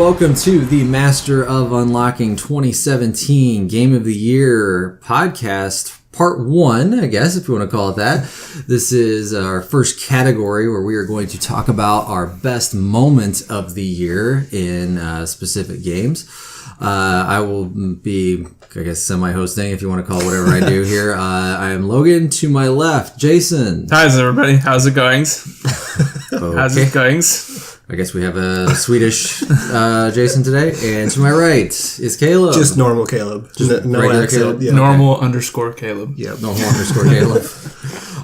welcome to the Master of Unlocking 2017 Game of the Year podcast, part 1, I guess, if you want to call it that. This is our first category where we are going to talk about our best moments of the year in specific games. I will be, I guess, semi-hosting, if you want to call it whatever I do here. I am Logan. To my left, Jason. Hi, everybody. How's it going? Okay. How's it going? I guess we have a Swedish Jason today. And to my right is Caleb. Just normal Caleb. Just no regular accent. Caleb? Yeah. Normal _ Caleb. Yeah. Normal _ Caleb.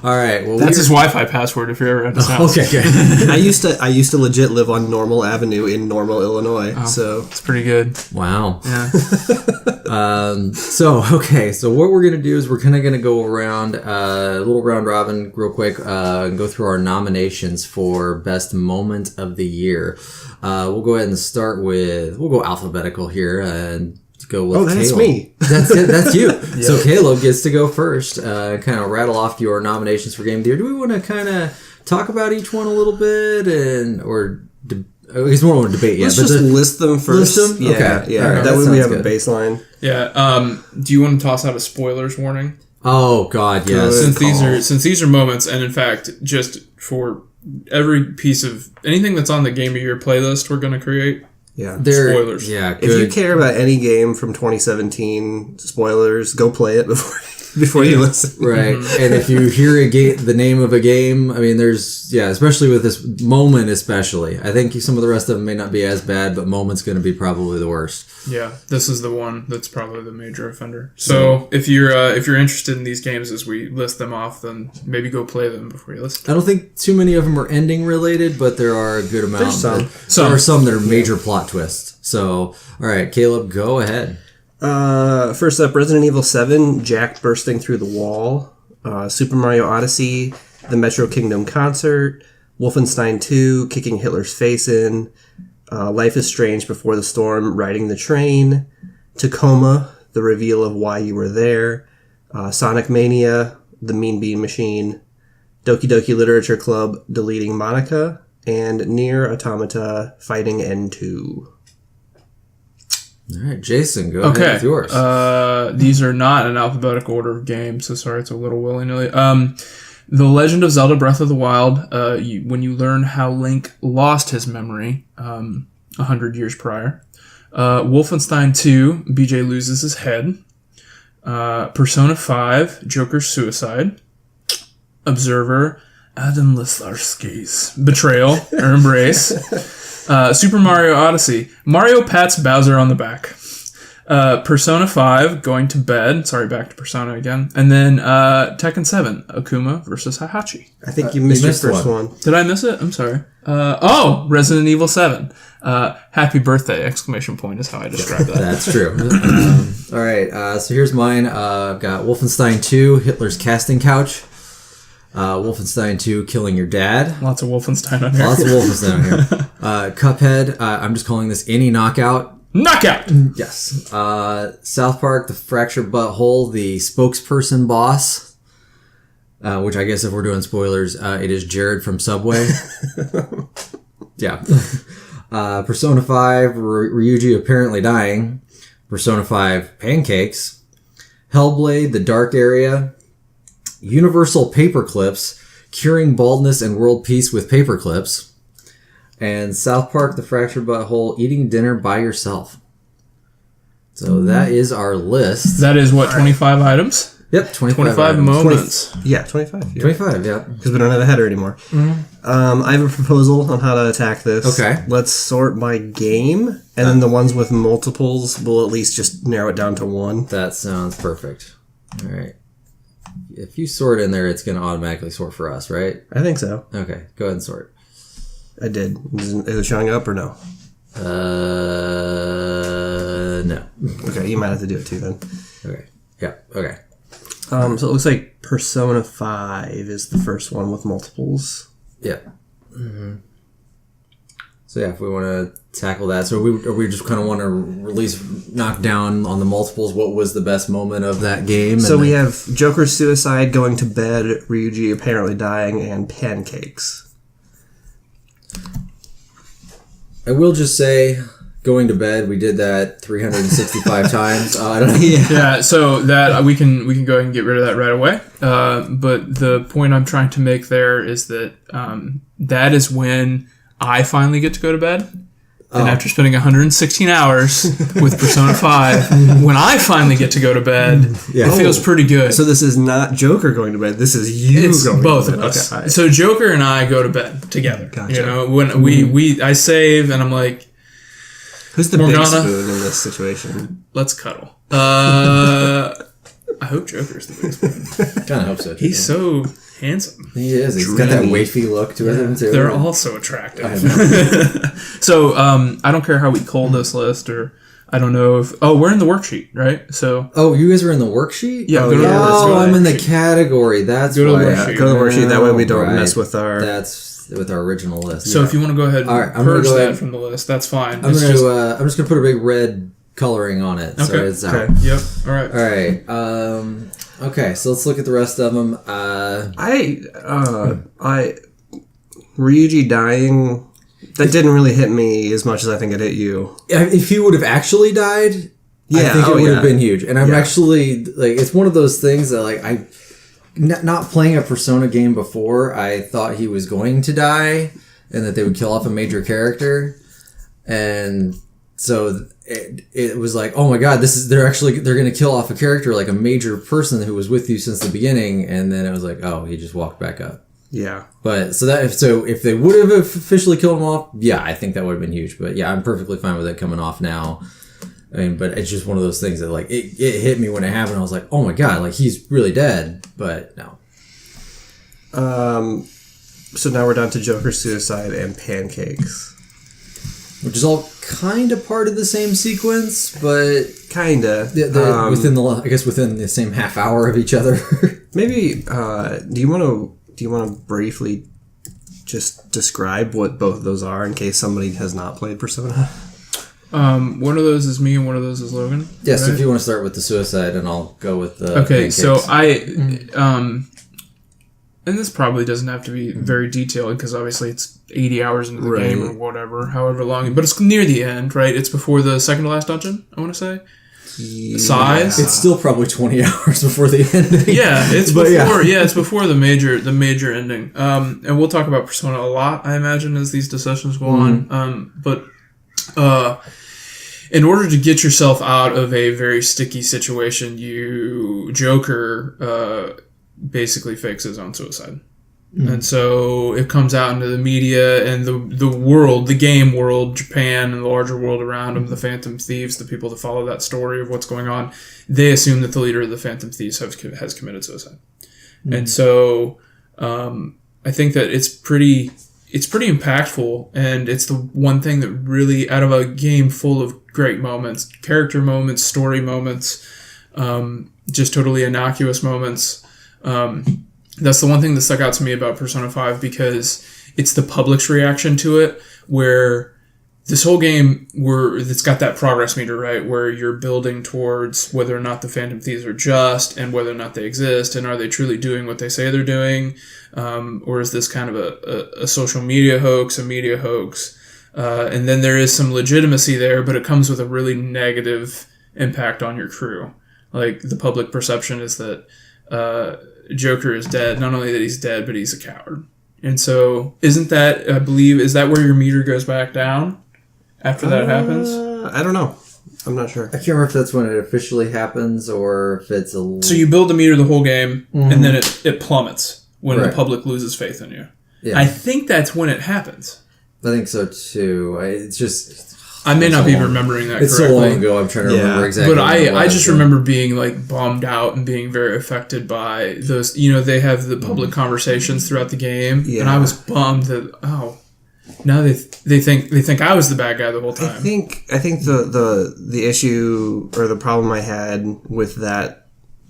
All right. Well, That's his Wi-Fi password if you're ever at his house. Okay, good. I used to legit live on Normal Avenue in Normal, Illinois. So It's pretty good. Wow. Yeah. So what we're going to do is we're kind of going to go around a little round robin real quick and go through our nominations for best moment of the year. We'll go ahead and start with, we'll go alphabetical here and go with that's Caleb. me. That's you. Yeah. So Caleb gets to go first. Kind of rattle off your nominations for Game of the Year. Do we want to kind of talk about each one a little bit I guess we don't want to debate yet. Let's just list them first. List them? Yeah, Okay. yeah. All right, that way we have good. a baseline. Yeah. Do you want to toss out a spoilers warning? Oh God, yes. Since these are moments, and in fact, just for every piece of anything that's on the Game of the Year playlist we're going to create. Yeah. Spoilers. Yeah. Good. If you care about any game from 2017, spoilers, go play it before you listen. Right. And if you hear the name of a game, I mean, especially with this moment, I think some of the rest of them may not be as bad, but moment's going to be probably the worst. Yeah, this is the one that's probably the major offender. So if you're interested in these games as we list them off, then maybe go play them before you listen. I don't think too many of them are ending related, but there are a good amount. There's some. There are some that are major plot twists. So, all right, Caleb, go ahead. First up, Resident Evil 7, Jack bursting through the wall. Super Mario Odyssey, the Metro Kingdom concert. Wolfenstein 2, kicking Hitler's face in. Life is Strange Before the Storm, riding the train. Tacoma, the reveal of why you were there. Sonic Mania, the Mean Bean Machine. Doki Doki Literature Club, deleting Monica. And Nier Automata, fighting N2. All right, Jason, go ahead with yours. These are not in alphabetical order of games, so sorry, it's a little willy-nilly. The Legend of Zelda Breath of the Wild, when you learn how Link lost his memory 100 years prior. Wolfenstein 2, BJ loses his head. Persona 5, Joker's suicide. Observer, Adam Lasarski's betrayal or embrace. Super Mario Odyssey, Mario pats Bowser on the back. Persona 5, going to bed. Sorry, back to Persona again. And then Tekken 7, Akuma versus Heihachi. I think you missed your first one. Did I miss it? I'm sorry. Resident Evil 7. Happy birthday! ! Is how I describe that. That's true. All right, so here's mine. I've got Wolfenstein 2, Hitler's casting couch. Wolfenstein 2, killing your dad. Lots of Wolfenstein on here. Lots of Wolfenstein on here. Cuphead, I'm just calling this any knockout. Knockout! Yes. South Park, the fractured butthole, the spokesperson boss, which I guess if we're doing spoilers, it is Jared from Subway. Yeah. Persona 5, Ryuji apparently dying. Persona 5, pancakes. Hellblade, the dark area. Universal paperclips, curing baldness and world peace with paperclips. And South Park, the fractured butthole, eating dinner by yourself. So that is our list. That is what, 25 items? Yep, 25 moments. 25. Yeah. 25, yeah. Because we don't have a header anymore. Mm-hmm. I have a proposal on how to attack this. Okay. Let's sort by game, and then the ones with multiples, we'll at least just narrow it down to one. That sounds perfect. All right. If you sort in there, it's going to automatically sort for us, right? I think so. Okay, go ahead and sort. I did. Is it showing up or no? No. Okay, you might have to do it too then. Okay. Yeah, okay. So it looks like Persona 5 is the first one with multiples. Yeah. Mm-hmm. So yeah, if we want to tackle that, so we just kind of want to knock down on the multiples. What was the best moment of that game? So we have Joker's suicide, going to bed, Ryuji apparently dying, and pancakes. I will just say, going to bed. We did that 365 times. I don't know. Yeah, so that we can go ahead and get rid of that right away. But the point I'm trying to make there is that that is when I finally get to go to bed. And after spending 116 hours with Persona 5, when I finally get to go to bed, it feels pretty good. So this is not Joker going to bed. This is you It's going both to bed. of us. Okay. So Joker and I go to bed together. Gotcha. You know, when I save and I'm like, Who's the Morgana? big spoon in this situation? let's cuddle. I hope Joker's the biggest one. Kind of hope so. He's so handsome. He is. He's got that wafy look to him too. They're all so attractive. So I don't care how we call this list, or I don't know if we're in the worksheet, right? So Oh, you guys were in the worksheet? Yeah, go to the Oh, worksheet. I'm in the category. That's Go to the why. worksheet. Go to the worksheet. That way we don't Right. mess with our... That's with our original list. so if you want to go ahead and All right, I'm purge gonna go that ahead- from the list, that's fine. I'm It's gonna. just- I'm just gonna put a big red coloring on it. So Okay. it's out. Okay. Yep. All right. All right. Okay. So let's look at the rest of them. Ryuji dying, that didn't really hit me as much as I think it hit you. If he would have actually died, I Yeah, think it oh, would yeah. have been huge. And I'm Yeah. actually like, it's one of those things that like not playing a Persona game before, I thought he was going to die and that they would kill off a major character, and so it was like, oh my god, they're going to kill off a character, like a major person who was with you since the beginning, and then it was like, oh, he just walked back up. Yeah. But if they would have officially killed him off, yeah, I think that would have been huge. But yeah, I'm perfectly fine with it coming off now. I mean, but it's just one of those things that like it hit me when it happened. I was like, oh my god, like he's really dead. But no. So now we're down to Joker Suicide and Pancakes. Which is all kind of part of the same sequence, but Kinda. within the same half hour of each other. Maybe, do you want to briefly just describe what both of those are in case somebody has not played Persona? One of those is me and one of those is Logan. Yeah, so right? if you want to start with the suicide, and I'll go with the Okay, so Pancakes. and this probably doesn't have to be very detailed because obviously it's 80 hours into the game or whatever, however long, but it's near the end, right? It's before the second to last dungeon, I want to say. Size? It's still probably 20 hours before the ending. Yeah, it's But before. yeah. It's before the major ending. And we'll talk about Persona a lot, I imagine, as these discussions go on. But in order to get yourself out of a very sticky situation, Joker basically fakes his own suicide. And so it comes out into the media and the world, the game world, Japan and the larger world around him, the Phantom Thieves, the people that follow that story of what's going on, they assume that the leader of the Phantom Thieves has committed suicide. And so I think that it's pretty impactful, and it's the one thing that really, out of a game full of great moments, character moments, story moments, just totally innocuous moments, that's the one thing that stuck out to me about Persona 5, because it's the public's reaction to it, where this whole game, it's got that progress meter, right, where you're building towards whether or not the Phantom Thieves are just, and whether or not they exist, and are they truly doing what they say they're doing, or is this kind of a social media hoax, a media hoax, and then there is some legitimacy there, but it comes with a really negative impact on your crew. Like, the public perception is that Joker is dead. Not only that he's dead, but he's a coward. And so, isn't that, I believe, is that where your meter goes back down after that happens? I don't know. I'm not sure. I can't remember if that's when it officially happens or if it's a... So you build the meter the whole game, and then it plummets when the Right. public loses faith in you. Yeah. I think that's when it happens. I think so too. It's just... I may not so be long. remembering that It's correctly. so long ago, I'm trying to remember exactly. But when it I was, just remember being like bummed out and being very affected by those. You know, they have the public conversations throughout the game, and I was bummed that now they think I was the bad guy the whole time. I think the issue or the problem I had with that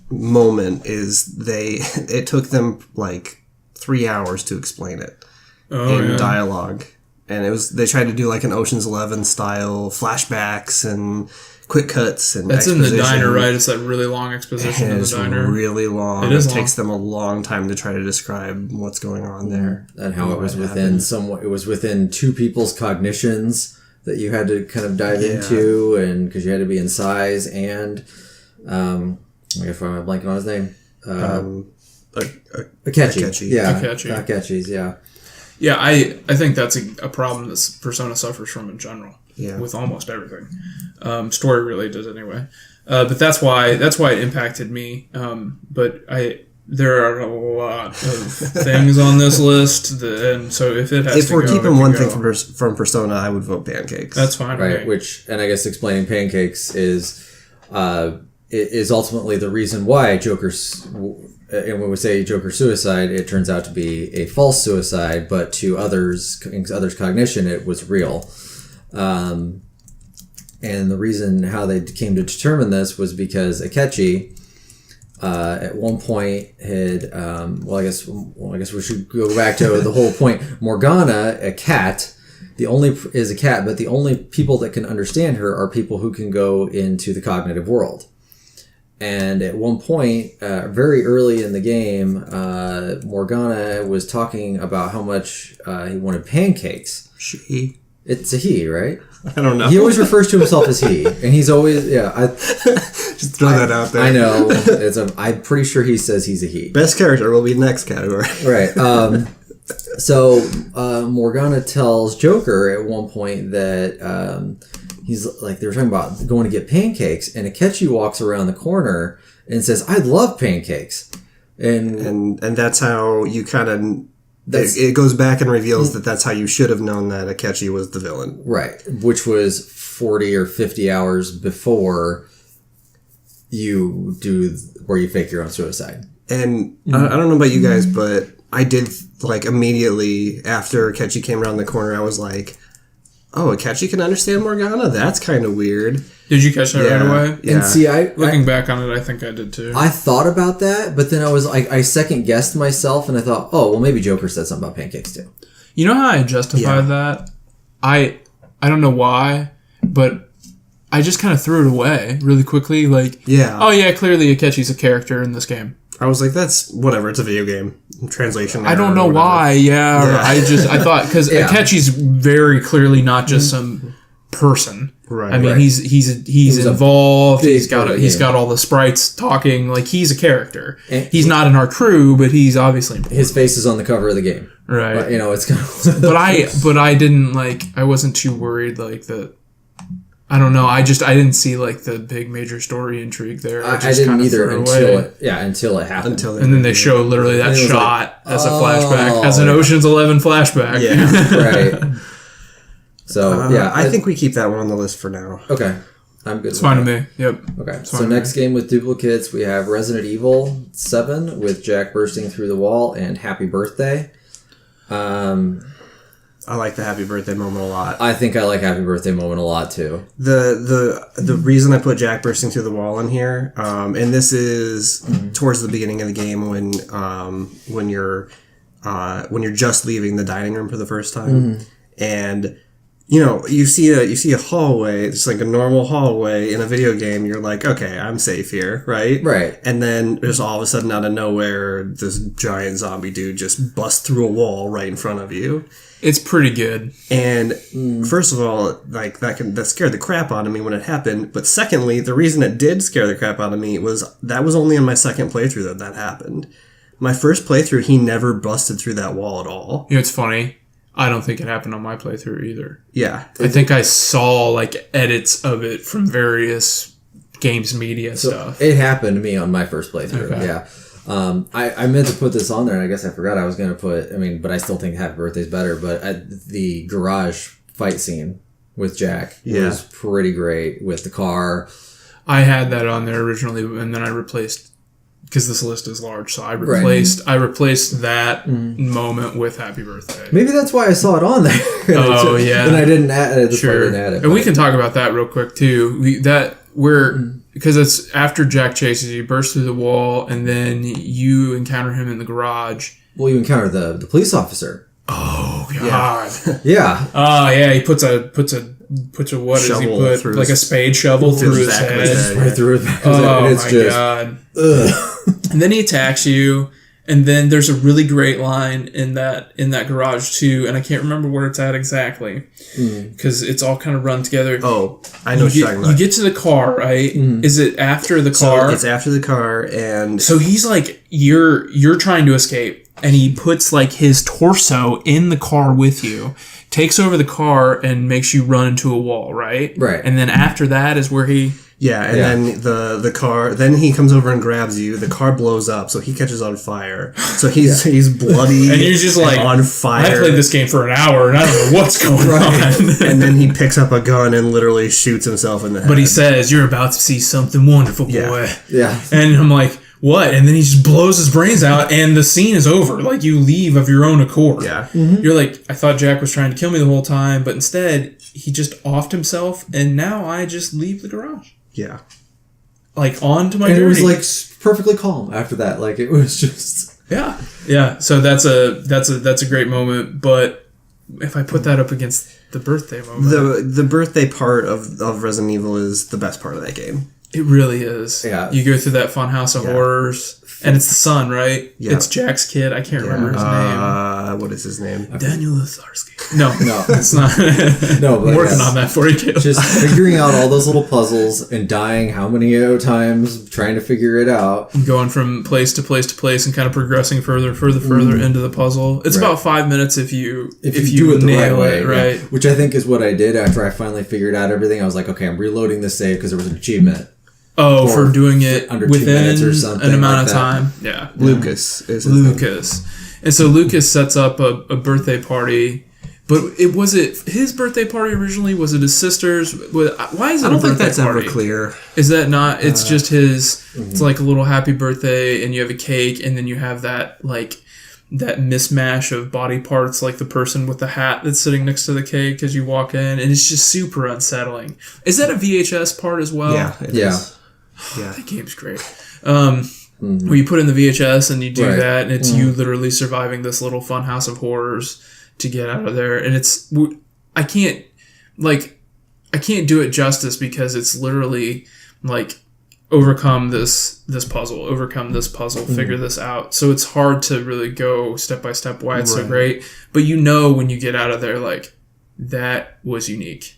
moment is it took them like 3 hours to explain it in dialogue. And they tried to do like an Ocean's 11 style flashbacks and quick cuts and That's in the exposition. diner, right? It's that really long exposition in the It's diner. really long. It is It long. takes them a long time to try to describe what's going on there. and how it was within it was within two people's cognitions that you had to kind of dive into, and because you had to be in size and I guess I'm blanking on his name. Akechi. Yeah, Akechi's. Yeah. Yeah, I think that's a problem that Persona suffers from in general. Yeah. With almost everything, story related anyway. But that's why it impacted me. But there are a lot of things on this list, and so if it has if to we're go, keeping one thing from Persona, I would vote Pancakes. That's fine, right? And I guess explaining Pancakes is ultimately the reason why Joker's. And when we say Joker suicide, it turns out to be a false suicide, but to others' cognition, it was real. And the reason how they came to determine this was because Akechi, at one point had, I guess we should go back to the whole point. Morgana, a cat, is a cat, but the only people that can understand her are people who can go into the cognitive world. And at one point, very early in the game, Morgana was talking about how much he wanted pancakes. She? It's a he, right? I don't know. He always refers to himself as he, and he's always just throw that out there. I know. I'm pretty sure he says he's a he. Best character will be next category. Right. So Morgana tells Joker at one point that he's like, they were talking about going to get pancakes, and Akechi walks around the corner and says, "I love pancakes," and that's how you kind of. It goes back and reveals that that's how you should have known that Akechi was the villain. Right, which was 40 or 50 hours before you do where you fake your own suicide. And I don't know about you guys, but I did, like, immediately after Akechi came around the corner, I was like, oh, Akechi can understand Morgana? That's kind of weird. Did you catch that right away? Yeah. And see, looking back on it, I think I did too. I thought about that, but then I was like, I second guessed myself, and I thought, oh, well, maybe Joker said something about pancakes too. You know how I justified that? I don't know why, but I just kind of threw it away really quickly. Like, oh yeah, clearly Akechi's a character in this game. I was like, that's whatever. It's a video game. Translation. I don't know why. Yeah. I thought because Akechi's very clearly not just some person. Right. I mean, he's involved. He's got all the sprites talking. Like, he's a character. And he's not in our crew, but he's obviously important. His face is on the cover of the game. Right. It's kind of. but I didn't like. I wasn't too worried like that. I don't know. I didn't see like the big major story intrigue there. I didn't either until it happened. And then they show literally that shot as a flashback, as an Ocean's 11 flashback. Yeah, right. So I think we keep that one on the list for now. Okay, I'm good. It's fine to me. Yep. Okay. So next game with duplicates, we have Resident Evil 7 with Jack bursting through the wall and Happy Birthday. I like the Happy Birthday moment a lot. I think I like Happy Birthday moment a lot too. The reason I put Jack bursting through the wall in here, and this is towards the beginning of the game when you're just leaving the dining room for the first time, and you see a hallway. It's like a normal hallway in a video game. You're like, okay, I'm safe here, right? Right. And then just all of a sudden, out of nowhere, this giant zombie dude just busts through a wall right in front of you. It's pretty good. And first of all, like that scared the crap out of me when it happened. But secondly, the reason it did scare the crap out of me was only in my second playthrough that happened. My first playthrough, he never busted through that wall at all. It's funny. I don't think it happened on my playthrough either. Yeah. I think I saw like edits of it from various games media stuff. It happened to me on my first playthrough. Okay. Yeah. I meant to put this on there, and I guess I forgot I was going to put. But I still think Happy Birthday's better. But the garage fight scene with Jack was pretty great with the car. I had that on there originally, and then I replaced because this list is large, so I replaced that moment with Happy Birthday. Maybe that's why I saw it on there. Oh yeah, and I didn't add it. Sure, didn't add it, and we can talk about that real quick too. Because it's after Jack chases you, bursts through the wall, and then you encounter him in the garage. Well, you encounter the police officer. Oh God! Yeah. Oh yeah, he puts a what does he put? Like a spade shovel through his head. Right through his head. Oh my God! Ugh. And then he attacks you, And then there's a really great line in that garage too, and I can't remember where it's at exactly because it's all kind of run together. Oh, I know what you're talking about. You get to the car, right? Is it after the car? So it's after the car, and So he's like, you're trying to escape, and he puts like his torso in the car with you, takes over the car, and makes you run into a wall, right? Right. And then after that is where he. then the car. Then he comes over and grabs you. The car blows up, so he catches on fire. So he's bloody, And you're just like, on fire. I played this game for an hour, and I don't know what's going on. And then he picks up a gun and literally shoots himself in the head. But he says, "You're about to see something wonderful, boy." Yeah. And I'm like, what? And then he just blows his brains out, and the scene is over. Like, you leave of your own accord. Yeah. You're like, I thought Jack was trying to kill me the whole time, but instead, he just offed himself, and now I just leave the garage. Yeah. Like, on to my And journey. it was like perfectly calm after that. Like it was just. Yeah. So that's a great moment, but if I put that up against the birthday moment. The birthday part of Resident Evil is the best part of that game. It really is. Yeah. You go through that fun house of horrors, and it's the son, right? Yeah. It's Jack's kid. I can't remember his name. What is his name? Daniel Lazarski. No, No. it's not. No, but I'm working yes. on that for you, Caleb. Just figuring out all those little puzzles and dying how many times trying to figure it out. Going from place to place to place and kind of progressing further into the puzzle. It's Right. about 5 minutes if you do it the nail right way, it, right? yeah. Which I think is what I did after I finally figured out everything. I was like, okay, I'm reloading this save because there was an achievement. Oh, Or for doing it under 2 within minutes or something an amount like of that. time. Yeah. Lucas is his name. Lucas. And so Lucas sets up a birthday party. But was it his birthday party originally? Was it his sister's? Why is it I don't a think birthday that's party? ever clear. Is that not? It's just his. It's like a little happy birthday, and you have a cake, and then you have that mismatch of body parts, like the person with the hat that's sitting next to the cake as you walk in, and it's just super unsettling. Is that a VHS part as well? Yeah. It Yeah. is. Yeah. That game's great. Where you put in the VHS and you do Right. that, and it's you literally surviving this little fun house of horrors to get out of there, and I can't do it justice because it's literally like overcome this puzzle, figure this out. So it's hard to really go step by step why it's so great. But when you get out of there, like, that was unique.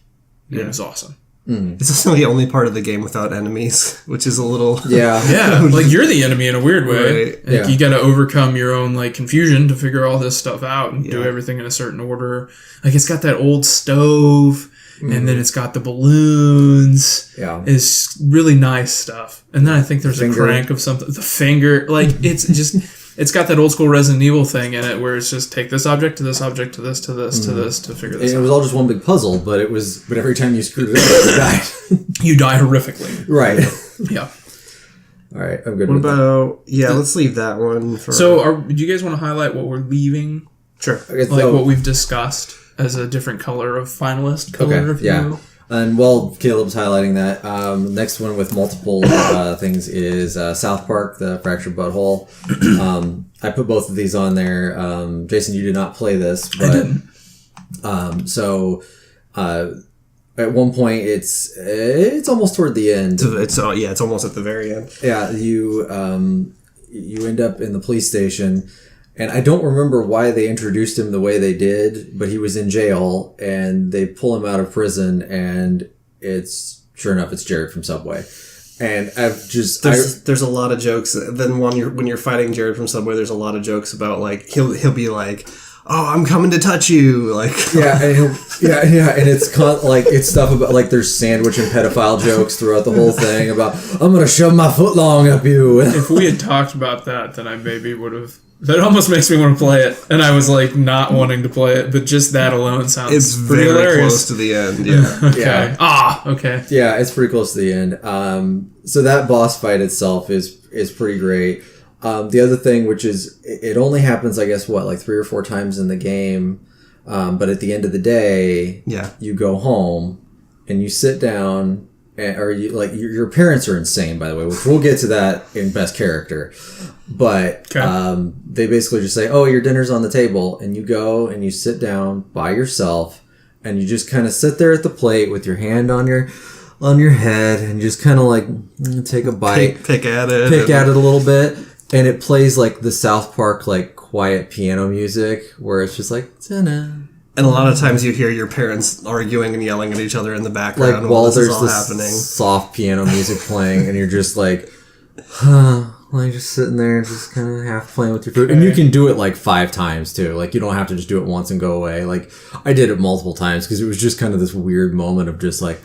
It was awesome. It's also the only part of the game without enemies, which is a little... Yeah. Yeah, like you're the enemy in a weird way. Right. Like, Yeah. you got to overcome your own like confusion to figure all this stuff out and do Yeah. everything in a certain order. Like, it's got that old stove, and then it's got the balloons. Yeah. It's really nice stuff. And then I think there's Finger. a crank of something. The finger, like, it's just. It's got that old school Resident Evil thing in it where it's just take this object to this object to this to this to this to figure this It out. was all just one big puzzle, but every time you screwed it up, you died. You die horrifically. Right. Yeah. All right, I'm good What with that. about... Yeah, let's leave that one for... So, do you guys want to highlight what we're leaving? Sure. Okay, Like so- what we've discussed as a different color of finalist color, Okay, if you yeah. will. And while Caleb's highlighting that, next one with multiple things is South Park, the Fractured Butthole. I put both of these on there. Jason, you did not play this, but at one point it's almost toward the end. It's almost at the very end. Yeah, you end up in the police station, and I don't remember why they introduced him the way they did, but he was in jail, and they pull him out of prison, and sure enough, it's Jared from Subway. And There's a lot of jokes. Then when you're fighting Jared from Subway, there's a lot of jokes about like he'll be like, "Oh, I'm coming to touch you," like and it's stuff about like there's sandwich and pedophile jokes throughout the whole thing about I'm gonna shove my foot long up you. If we had talked about that, then I maybe would have. That almost makes me want to play it, and I was like not wanting to play it, but just that alone sounds it's pretty very hilarious. close to the end. Yeah. Okay. Yeah. Okay. Yeah, it's pretty close to the end. So that boss fight itself is pretty great. The other thing, which is, it only happens, I guess, like 3 or 4 times in the game. But at the end of the day, you go home and you sit down, your parents are insane, by the way, which we'll get to that in best character. But they basically just say, "Oh, your dinner's on the table," and you go and you sit down by yourself, and you just kind of sit there at the plate with your hand on your head, and just kind of like take a bite, Pick at it. pick at it a little bit, And it plays like the South Park like quiet piano music where it's just like ta-na. And a lot of times you hear your parents arguing and yelling at each other in the background Like while this is there's all this happening. soft piano music playing, and you're just like, huh, like just sitting there and just kind of half playing with your food. And you can do it like 5 times too. Like you don't have to just do it once and go away. Like I did it multiple times because it was just kind of this weird moment of just like,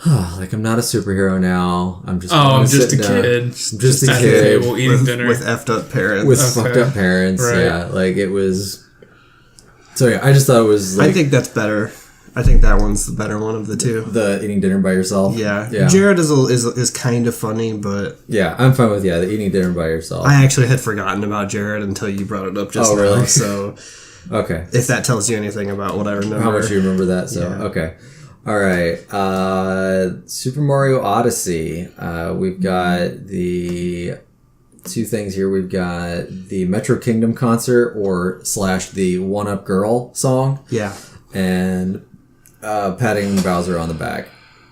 like I'm not a superhero now. I'm just I'm just a down. kid. I'm just a at the kid table eating dinner. With effed up parents. with Okay. fucked up parents. Right. Yeah, like it was. So yeah, I just thought it was like I think that's better. I think that one's the better one of the two. the eating dinner by yourself. Yeah. yeah, Jared is kind of funny, but yeah. I'm fine with the eating dinner by yourself. I actually had forgotten about Jared until you brought it up just Oh, now. really? So Okay. if that tells you anything about what I remember. How much you remember that? So Yeah. okay, all right. Super Mario Odyssey. We've got the 2 things here. We've got the Metro Kingdom concert or / the One Up Girl song, Yeah. and patting Bowser on the back.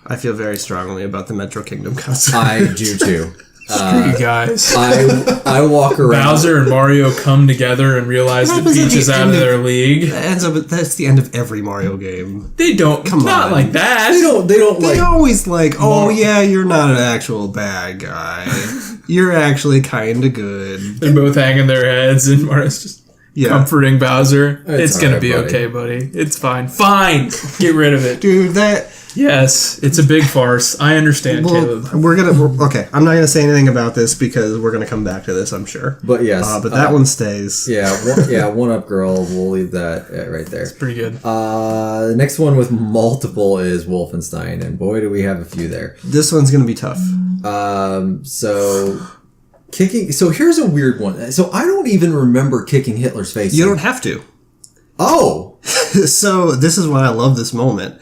I feel very strongly about the Metro Kingdom concert. I do too. Screw you guys. I walk around. Bowser and Mario come together and realize that happens at Peach the is out end of of- their league. That's the end of every Mario game. They don't. Come not on. like that. They don't They like. always like, oh yeah, you're not an actual bad guy. You're actually kind of good. They're both hanging their heads, and Mario's just Yeah. comforting Bowser. It's It's gonna alright, be buddy. okay, buddy. It's fine. Fine. Get rid of it. Dude, that... Yes, it's a big farce. I understand, Well, Caleb. okay, I'm not going to say anything about this because we're going to come back to this, I'm sure. But yes, But that one stays. yeah, One Up Girl. We'll leave that right there. Pretty good. The next one with multiple is Wolfenstein, and boy, do we have a few there. This one's going to be tough. So kicking. So here's a weird one. So I don't even remember kicking Hitler's face. You in. don't have to. Oh, So this is why I love this moment.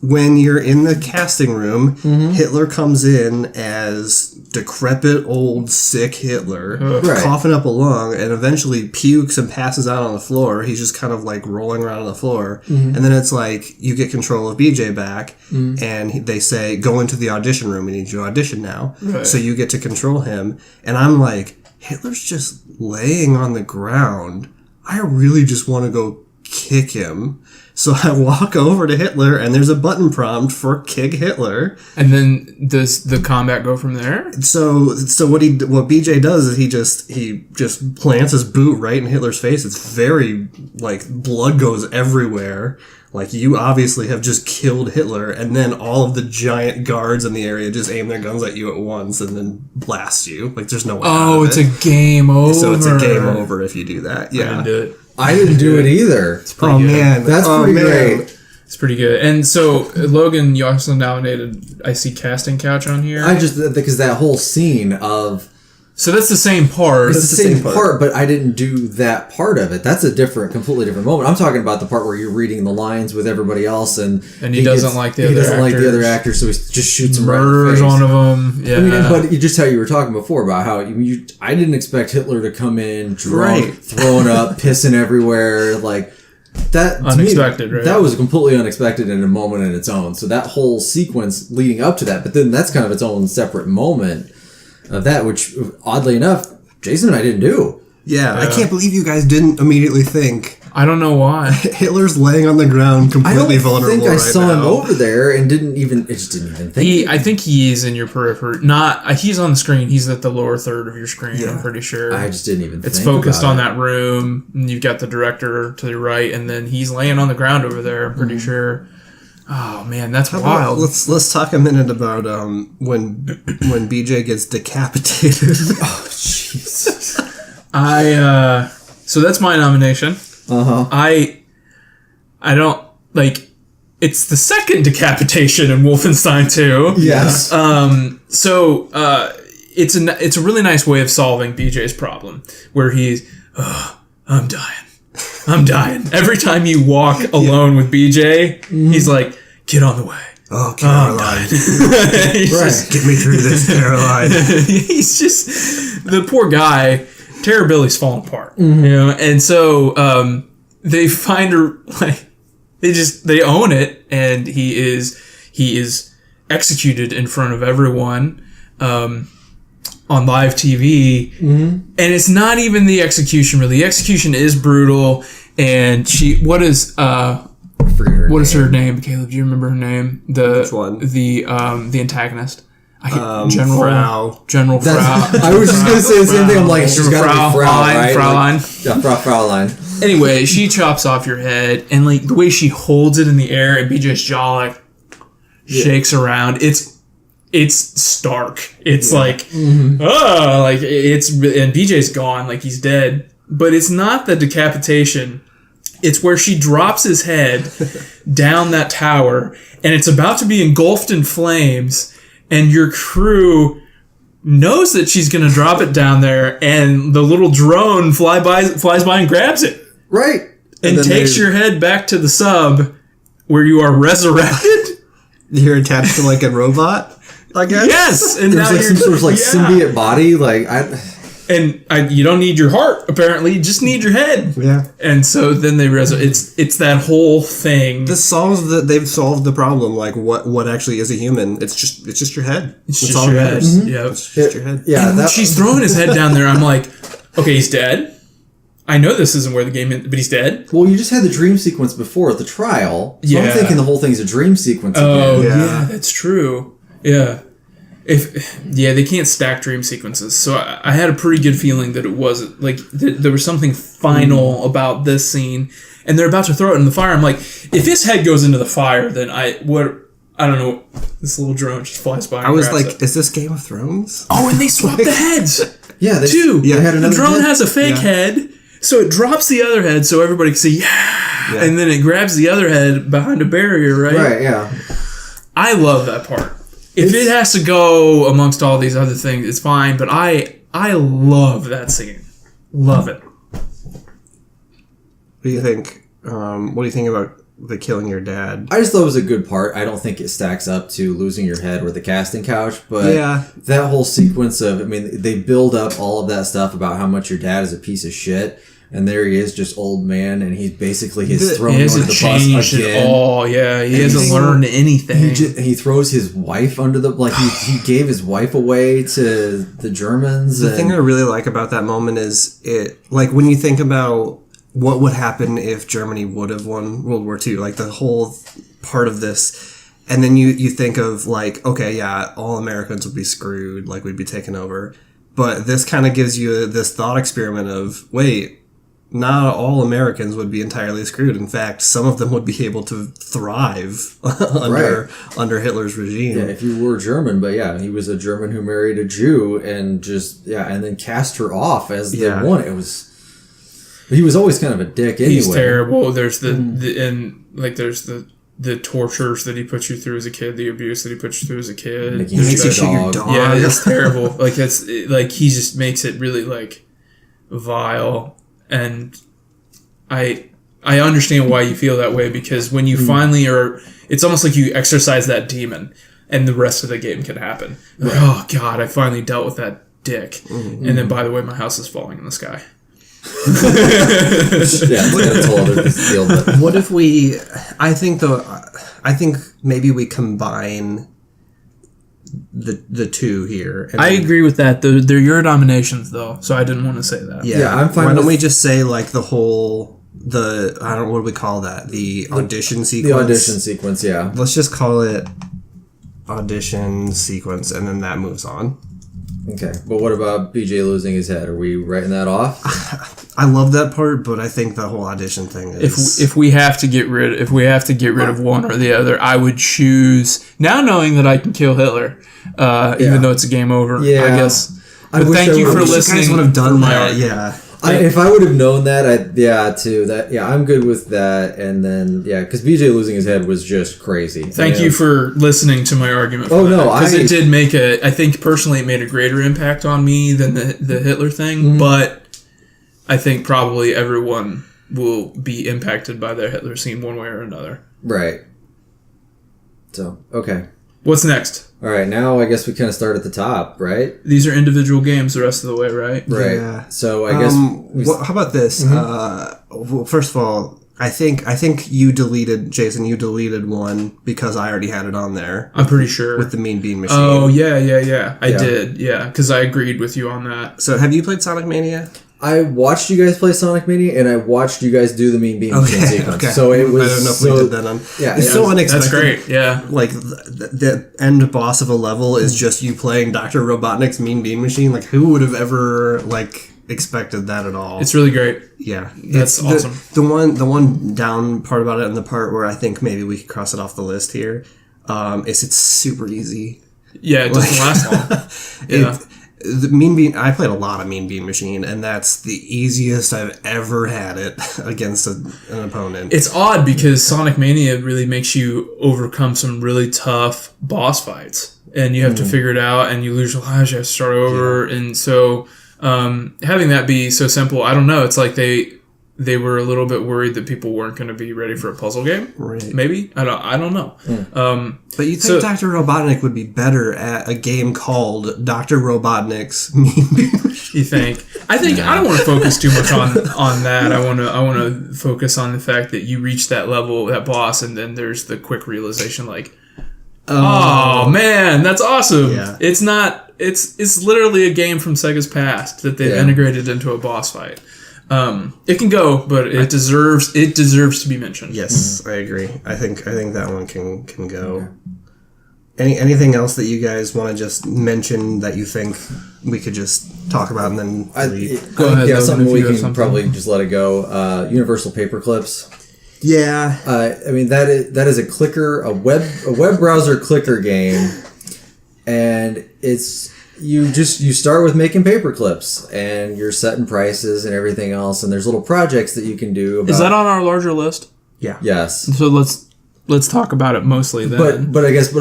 When you're in the casting room, Hitler comes in as decrepit, old, sick Hitler, Right. coughing up a lung, and eventually pukes and passes out on the floor. He's just kind of like rolling around on the floor. And then it's like you get control of BJ back, and they say, go into the audition room. We need you to audition now. Right. So you get to control him. And I'm like, Hitler's just laying on the ground. I really just want to go kick him. So I walk over to Hitler, and there's a button prompt for kick Hitler. And then does the combat go from there? So what BJ does is he just plants his boot right in Hitler's face. It's very like blood goes everywhere. Like you obviously have just killed Hitler, and then all of the giant guards in the area just aim their guns at you at once and then blast you. Like there's no way. out Oh, of it's it. a game over. So it's a game over if you do that. I Yeah. didn't do it. I didn't do it either. Oh good. man, That's oh, pretty man. great. It's pretty good. And so, Logan, you also nominated I See Casting Couch on here. I just because that whole scene of So that's the same part. it's the same part. part, but I didn't do that part of it. That's a completely different moment. I'm talking about the part where you're reading the lines with everybody else, and he doesn't like the he other doesn't like the other actors. actor, so he just shoots him Murders right in the face. one of them. Yeah. I mean, but just how you were talking before about how I didn't expect Hitler to come in drunk, Right. throwing up, pissing everywhere, like that. To Unexpected, me, right? That was completely unexpected in a moment in its own. So that whole sequence leading up to that, but then that's kind of its own separate moment of that, which oddly enough, Jason and I didn't do. Yeah, I can't believe you guys didn't immediately think I don't know why. Hitler's laying on the ground I completely don't vulnerable think I right saw him now. over there and didn't even. It just didn't even think. I think he is in your periphery. Not he's on the screen. He's at the lower third of your screen. Yeah. I'm pretty sure. I just didn't even. It's think focused about on it. that room. And you've got the director to the right, and then he's laying on the ground over there. I'm pretty sure. Oh man, that's Well, wild. let's talk a minute about when BJ gets decapitated. Oh Jesus. So that's my nomination. Uh huh. I don't like. It's the second decapitation in Wolfenstein 2. Yes. So it's a really nice way of solving BJ's problem, where he's, I'm dying. Every time you walk alone with BJ, he's like, get on the way. Oh, Caroline, He's just- get me through this, Caroline. he's just the poor guy. Terrorbilly's falling apart, you know, and so they find her like they own it, and he is executed in front of everyone on on live TV, and it's not even the execution. Really, the execution is brutal. And what is her name? Caleb, do you remember her name? Which one? The antagonist. Frau. General Frau. I was just gonna say the same thing. I'm like, she's got to be Frau, right? Fraulein. Fraulein. Anyway, she chops off your head, and like the way she holds it in the air, and BJ's jaw like shakes around. It's stark. It's like, and BJ's gone, like he's dead. But it's not the decapitation. It's where she drops his head down that tower, and it's about to be engulfed in flames. And your crew knows that she's going to drop it down there, and the little drone flies by and grabs it. Right. And takes your head back to the sub where you are resurrected. You're attached to like a robot, I guess? Yes. And there's like some sort of like symbiote body. You don't need your heart, apparently. You just need your head. Yeah. And so then they it's that whole thing. They've solved the problem. Like what actually is a human? It's just your head. It's just all your head. Mm-hmm. Yeah. It's just your head. Yeah. And when she's throwing his head down there, I'm like, okay, he's dead. I know this isn't where the game is, but he's dead. Well, you just had the dream sequence before at the trial. So I'm thinking the whole thing's a dream sequence. Oh, again. yeah, that's true. Yeah. They can't stack dream sequences. So I had a pretty good feeling that it wasn't like there was something final about this scene, and they're about to throw it in the fire. I'm like, if his head goes into the fire, then I don't know. This little drone just flies by. I was like, is this Game of Thrones? Oh, and they swapped the heads. Yeah, too. Yeah, the drone has a fake head, so it drops the other head so everybody can see. Yeah, and then it grabs the other head behind a barrier. Right. Right. Yeah. I love that part. If it has to go amongst all these other things, it's fine. But I love that scene. Love it. What do you think? What do you think about the killing your dad? I just thought it was a good part. I don't think it stacks up to losing your head or the casting couch, but that whole sequence of, they build up all of that stuff about how much your dad is a piece of shit. And there he is, just old man, and he's basically thrown under the bus again. Oh yeah, he hasn't learned anything. He throws his wife under the he gave his wife away to the Germans. The thing I really like about that moment is when you think about what would happen if Germany would have won World War II, like the whole part of this, and then you think of like, okay, yeah, all Americans would be screwed, like we'd be taken over, but this kind of gives you this thought experiment of wait. Not all Americans would be entirely screwed. In fact, some of them would be able to thrive under Hitler's regime. Yeah, if you were German, but yeah, he was a German who married a Jew and and then cast her off as the one. It was. He was always kind of a dick. Anyway. He's terrible. There's there's the tortures that he puts you through as a kid, the abuse that he puts you through as a kid. He makes you shoot your dog. Yeah, it's terrible. Like he just makes it really like vile. And I understand why you feel that way, because when you finally it's almost like you exercise that demon and the rest of the game can happen. Like, oh God, I finally dealt with that dick. Mm-hmm. And then, by the way, my house is falling in the sky. That's a whole other deal. What if I think maybe we combine the two here. I agree with that. They're your nominations, though, so I didn't want to say that. Yeah, I'm fine. Why don't we just say like the whole I don't know, what do we call that? The audition sequence. The audition sequence, yeah. Let's just call it audition sequence, and then that moves on. Okay, but what about BJ losing his head? Are we writing that off? I love that part, but I think the whole audition thing is. If we have to get rid of one or the other, I would choose, now knowing that I can kill Hitler, even though it's a game over. Yeah. I guess. But thank you for listening. You guys would have done that. Yeah. If I would have known that, I'm good with that. And then, because BJ losing his head was just crazy. Thank you for listening to my argument. Because it did make I think personally it made a greater impact on me than the Hitler thing. Mm-hmm. But I think probably everyone will be impacted by the Hitler scene one way or another. Right. So, okay. What's next? All right, now I guess we kind of start at the top, right? These are individual games the rest of the way, right? Right. Yeah. So I guess... how about this? Mm-hmm. Well, first of all, I think you deleted, Jason, you deleted one because I already had it on there. I'm pretty sure. With the Mean Bean Machine. Oh, yeah. I did, yeah, because I agreed with you on that. So have you played Sonic Mania? I watched you guys play Sonic Mania, and I watched you guys do the Mean Bean Machine sequence. Okay. So it was. I don't know if we did that on. Yeah, it's so unexpected. That's great. Yeah. Like the end boss of a level is just you playing Dr. Robotnik's Mean Bean Machine. Like who would have ever expected that at all? It's really great. Yeah, That's awesome. The one down part about it, and the part where I think maybe we could cross it off the list here, is it's super easy. Yeah, it doesn't last long. Yeah. The Mean Bean, I played a lot of Mean Bean Machine, and that's the easiest I've ever had it against an opponent. It's odd because Sonic Mania really makes you overcome some really tough boss fights, and you have to figure it out, and you lose your lives, you have to start over, and so having that be so simple, I don't know. It's like they were a little bit worried that people weren't going to be ready for a puzzle game. Right. Maybe I don't know. But you think Dr. Robotnik would be better at a game called Dr. Robotnik's Mean Bean Machine? You think? I don't want to focus too much on that. I want to focus on the fact that you reach that level, that boss, and then there's the quick realization, like, oh man, that's awesome. Yeah. It's not. It's literally a game from Sega's past that they've integrated into a boss fight. It can go, but it deserves to be mentioned. Yes, I agree. I think that one can go. Okay. Anything else that you guys want to just mention that you think we could just talk about and then Go ahead, yeah, Logan, something if we you have can something. probably just let it go. Universal Paperclips. Yeah. I mean that is a clicker, a web browser clicker game, and it's you start with making paper clips, and you're setting prices and everything else, and there's little projects that you can do. Is that on our larger list? Yeah. Yes. So let's talk about it mostly then. But I guess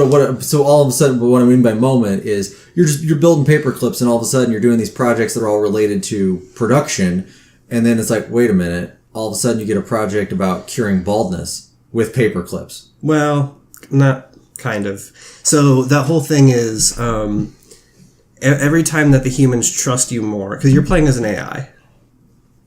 so all of a sudden, what I mean by moment is you're building paper clips, and all of a sudden you're doing these projects that are all related to production, and then it's like, wait a minute. All of a sudden you get a project about curing baldness with paper clips. Well, not kind of. So that whole thing is every time that the humans trust you more, because you're playing as an AI.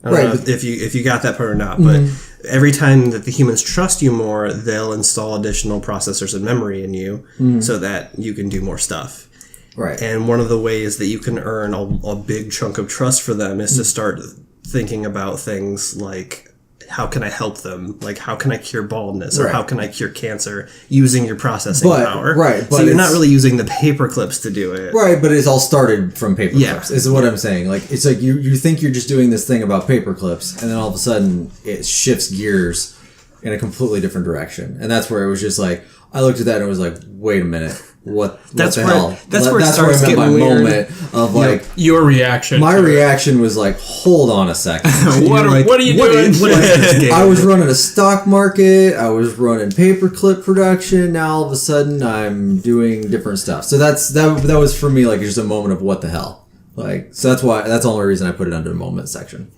I don't know if you got that part or not, but every time that the humans trust you more, they'll install additional processors and memory in you so that you can do more stuff. Right. And one of the ways that you can earn a big chunk of trust for them is to start thinking about things like, how can I help them? Like, how can I cure baldness? Or how can I cure cancer using your processing power? Right. So you're not really using the paper clips to do it. Right, but it's all started from paper clips, is what I'm saying. Like, it's like you think you're just doing this thing about paper clips, and then all of a sudden it shifts gears in a completely different direction. And that's where it was just like, I looked at that and it was like, wait a minute. What the hell? That's where it starts getting my weird. Moment of like your reaction. My reaction was like, hold on a second. What are you doing? What is this game? I was running a stock market. I was running paperclip production. Now all of a sudden I'm doing different stuff. So that was for me like just a moment of what the hell. Like, so that's the only reason I put it under the moment section.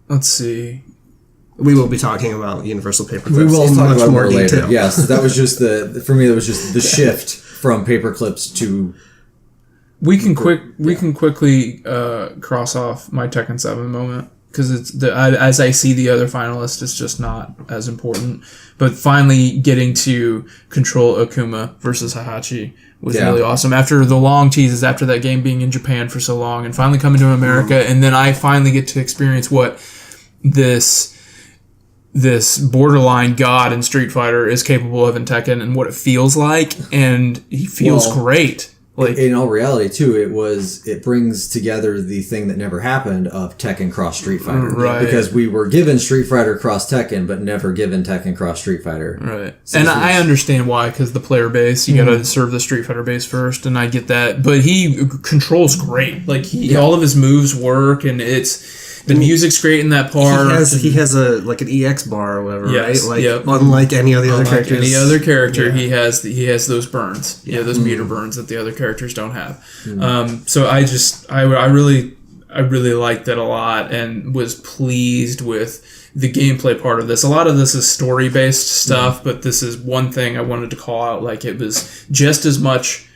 Let's see. We will be talking about Universal Paperclips. We will talk about more later. detail. Yes, that was just for me. That was just the shift from paperclips to. We can quickly cross off my Tekken 7 moment because as I see the other finalists, it's just not as important. But finally getting to control Akuma versus Heihachi was really awesome. After the long teases, after that game being in Japan for so long, and finally coming to America, and then I finally get to experience what this borderline god in Street Fighter is capable of in Tekken and what it feels like, and he feels great. Like, in all reality, too, it brings together the thing that never happened of Tekken cross Street Fighter. Right. Because we were given Street Fighter cross Tekken, but never given Tekken cross Street Fighter. Right. So and I understand why, because the player base, you gotta serve the Street Fighter base first, and I get that. But he controls great. Like, all of his moves work, and the music's great in that part. He has an EX bar or whatever, yes, right? Like, unlike any of the other characters. Any other character, he has those burns. Yeah, those meter burns that the other characters don't have. So I really liked that a lot and was pleased with the gameplay part of this. A lot of this is story based stuff, but this is one thing I wanted to call out. Like, it was just as much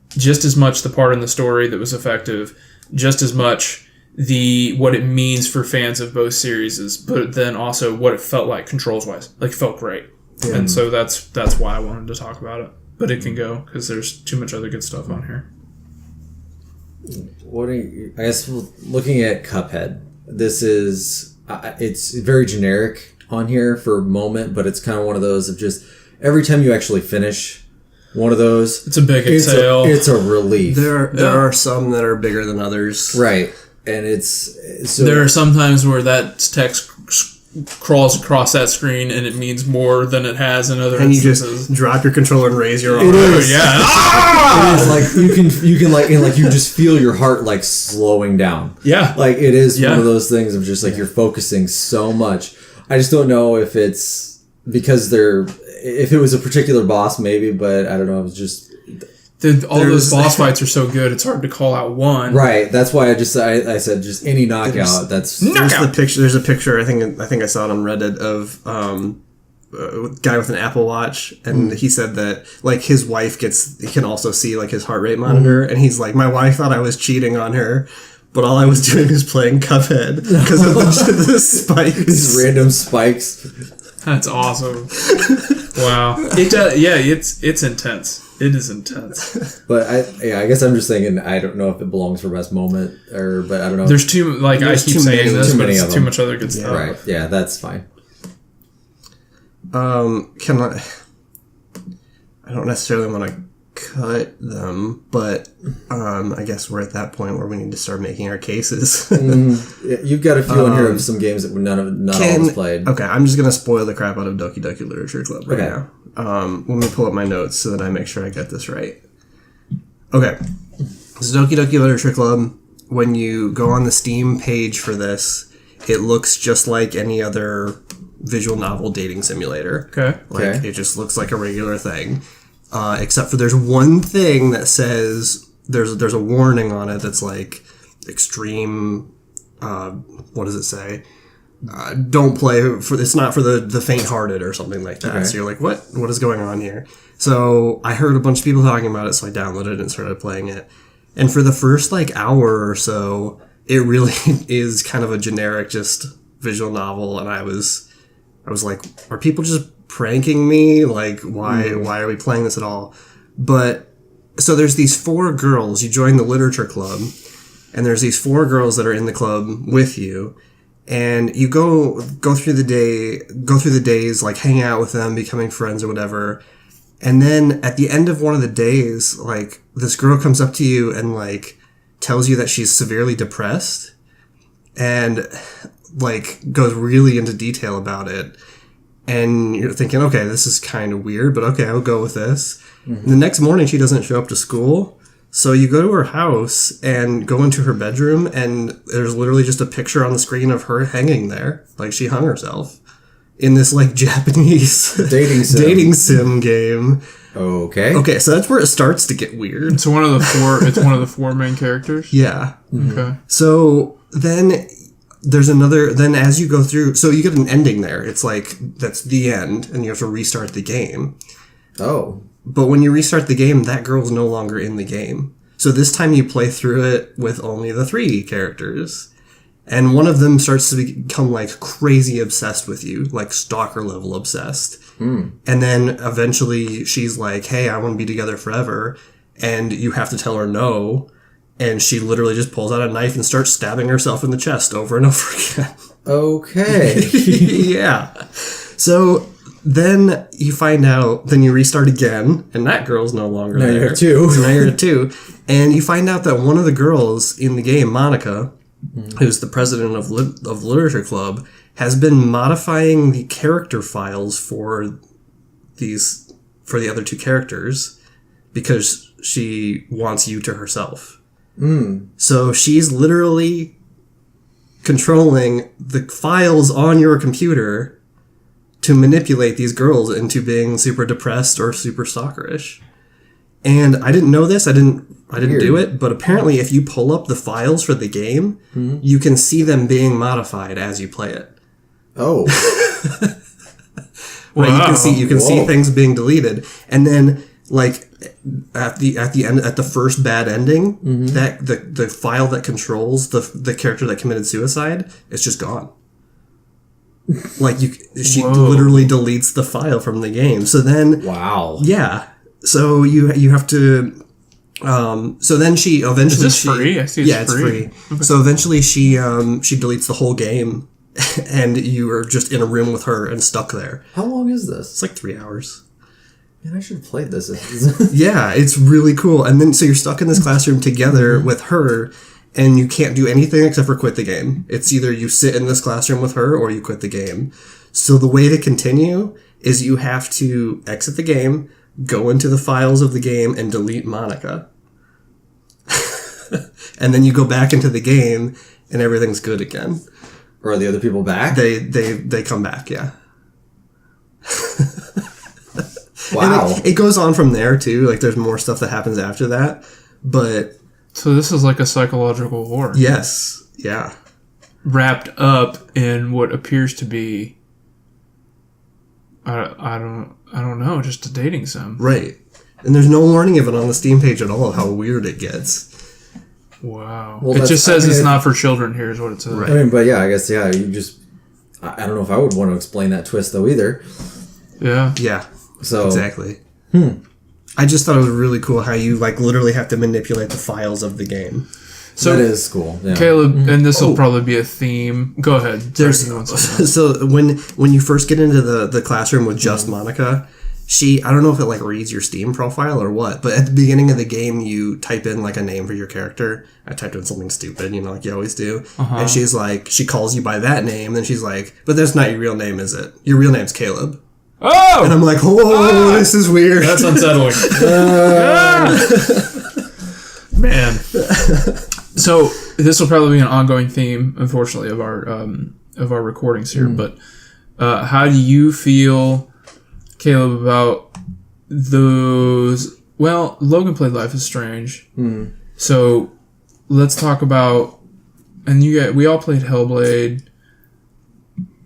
the part in the story that was effective, just as much what it means for fans of both series, but then also what it felt like controls wise. Like, it felt great. Yeah. And so that's why I wanted to talk about it. But it can go because there's too much other good stuff on here. I guess looking at Cuphead, this is it's very generic on here for a moment, but it's kind of one of those of just every time you actually finish one of those, it's a big exhale. It's a relief. There are some that are bigger than others, right? And there are some times where that text crawls across that screen and it means more than it has in other instances. You just drop your controller and raise your arm. It is. Yeah. It is like you can like, and like you just feel your heart like slowing down. Yeah. Like it is one of those things of just like you're focusing so much. I just don't know if it's because if it was a particular boss maybe, but I don't know. It was just all those boss fights are so good. It's hard to call out one. Right. That's why I said just any knockout. There's the picture. There's a picture. I think I saw it on Reddit of a guy with an Apple Watch, and he said that like his wife he can also see like his heart rate monitor, and he's like, my wife thought I was cheating on her, but all I was doing was playing Cuphead because of the spikes. These random spikes. That's awesome. Wow. It's intense. It is intense. But I guess I'm just thinking I don't know if it belongs for best moment but I don't know. There's I keep saying this, but it's too much other good stuff. Right. Yeah, that's fine. I don't necessarily want to cut them, but I guess we're at that point where we need to start making our cases. You've got a few on here of some games that none of us played. Okay, I'm just gonna spoil the crap out of Doki Doki Literature Club right now. Let me pull up my notes so that I make sure I get this right. Okay, so Doki Doki Literature Club, when you go on the Steam page for this, it looks just like any other visual novel dating simulator. Okay. It just looks like a regular thing. Except for there's one thing that says there's a warning on it that's like extreme. What does it say? Don't play it's not for the faint-hearted or something like that. Okay. So you're like, what is going on here? So I heard a bunch of people talking about it, so I downloaded it and started playing it. And for the first like hour or so, it really is kind of a generic just visual novel, and I was like, are people just pranking me? Like, why are we playing this at all? But so there's these 4 girls. You join the literature club, and there's these 4 girls that are in the club with you, and you go through the days, like hanging out with them, becoming friends or whatever. And then at the end of one of the days, like this girl comes up to you and like tells you that she's severely depressed, and like goes really into detail about it. And you're thinking, okay, this is kind of weird, but okay, I'll go with this. Mm-hmm. The next morning, she doesn't show up to school. So you go to her house and go into her bedroom, and there's literally just a picture on the screen of her hanging there. Like, she hung herself in this, like, Japanese dating sim game. Okay, so that's where it starts to get weird. It's one of the 4 main characters? Yeah. Mm-hmm. Okay. So then there's then as you go through, so you get an ending there. It's like, that's the end, and you have to restart the game. Oh. But when you restart the game, that girl's no longer in the game. So this time you play through it with only the 3 characters. And one of them starts to become, like, crazy obsessed with you, like stalker level obsessed. And then eventually she's like, hey, I want to be together forever. And you have to tell her no. And she literally just pulls out a knife and starts stabbing herself in the chest over and over again. Okay. Yeah. So then you find out, then you restart again, and that girl's no longer there. You're 2. So now you're 2. And you find out that one of the girls in the game, Monica, who's the president of Literature Club, has been modifying the character files for the other 2 characters because she wants you to herself. So she's literally controlling the files on your computer to manipulate these girls into being super depressed or super stalkerish. And I didn't know this. I didn't do it. But apparently, if you pull up the files for the game, you can see them being modified as you play it. Oh. Right, wow. You can see things being deleted, and then Like at the end, at the first bad ending, that the file that controls the character that committed suicide, it's just gone. Like she literally deletes the file from the game. So then, Wow. yeah. So you have to. So then she eventually. Is this free? I see it's free. Okay. So eventually she deletes the whole game, and you are just in a room with her and stuck there. How long is this? It's like 3 hours. Man, I should have played this. Yeah, it's really cool. And then so you're stuck in this classroom together with her, and you can't do anything except for quit the game. It's either you sit in this classroom with her or you quit the game. So the way to continue is you have to exit the game, go into the files of the game, and delete Monica. And then you go back into the game, and everything's good again. Or are the other people back? They come back, yeah. Wow. And it goes on from there too. Like there's more stuff that happens after that, but So this is like a psychological horror. yes, yeah, Wrapped up in what appears to be I don't know, just a dating sim. right. And there's no warning of it on the Steam page at all. How weird it gets. Wow. Well, it just says I mean, it's not for children here is what it says. Right. I mean, but yeah, I guess, yeah, you just... I don't know if I would want to explain that twist, though, either. Yeah. Yeah, So... exactly. I just thought it was really cool how you like literally have to manipulate the files of the game. So that is cool. Yeah. Caleb, and this will probably be a theme. Go ahead. There's so when you first get into the classroom with just Monica, I don't know if it like reads your Steam profile or what, but at the beginning of the game you type in like a name for your character. I typed in something stupid, like you always do, and she's like, she calls you by that name, then she's like, but that's not your real name, is it? Your real name's Caleb. Oh! And I'm like, whoa, this is weird. That's unsettling. Man. So this will probably be an ongoing theme, unfortunately, of our recordings here. But how do you feel, Caleb, about those? Well, Logan played Life is Strange, so let's talk about. And we all played Hellblade.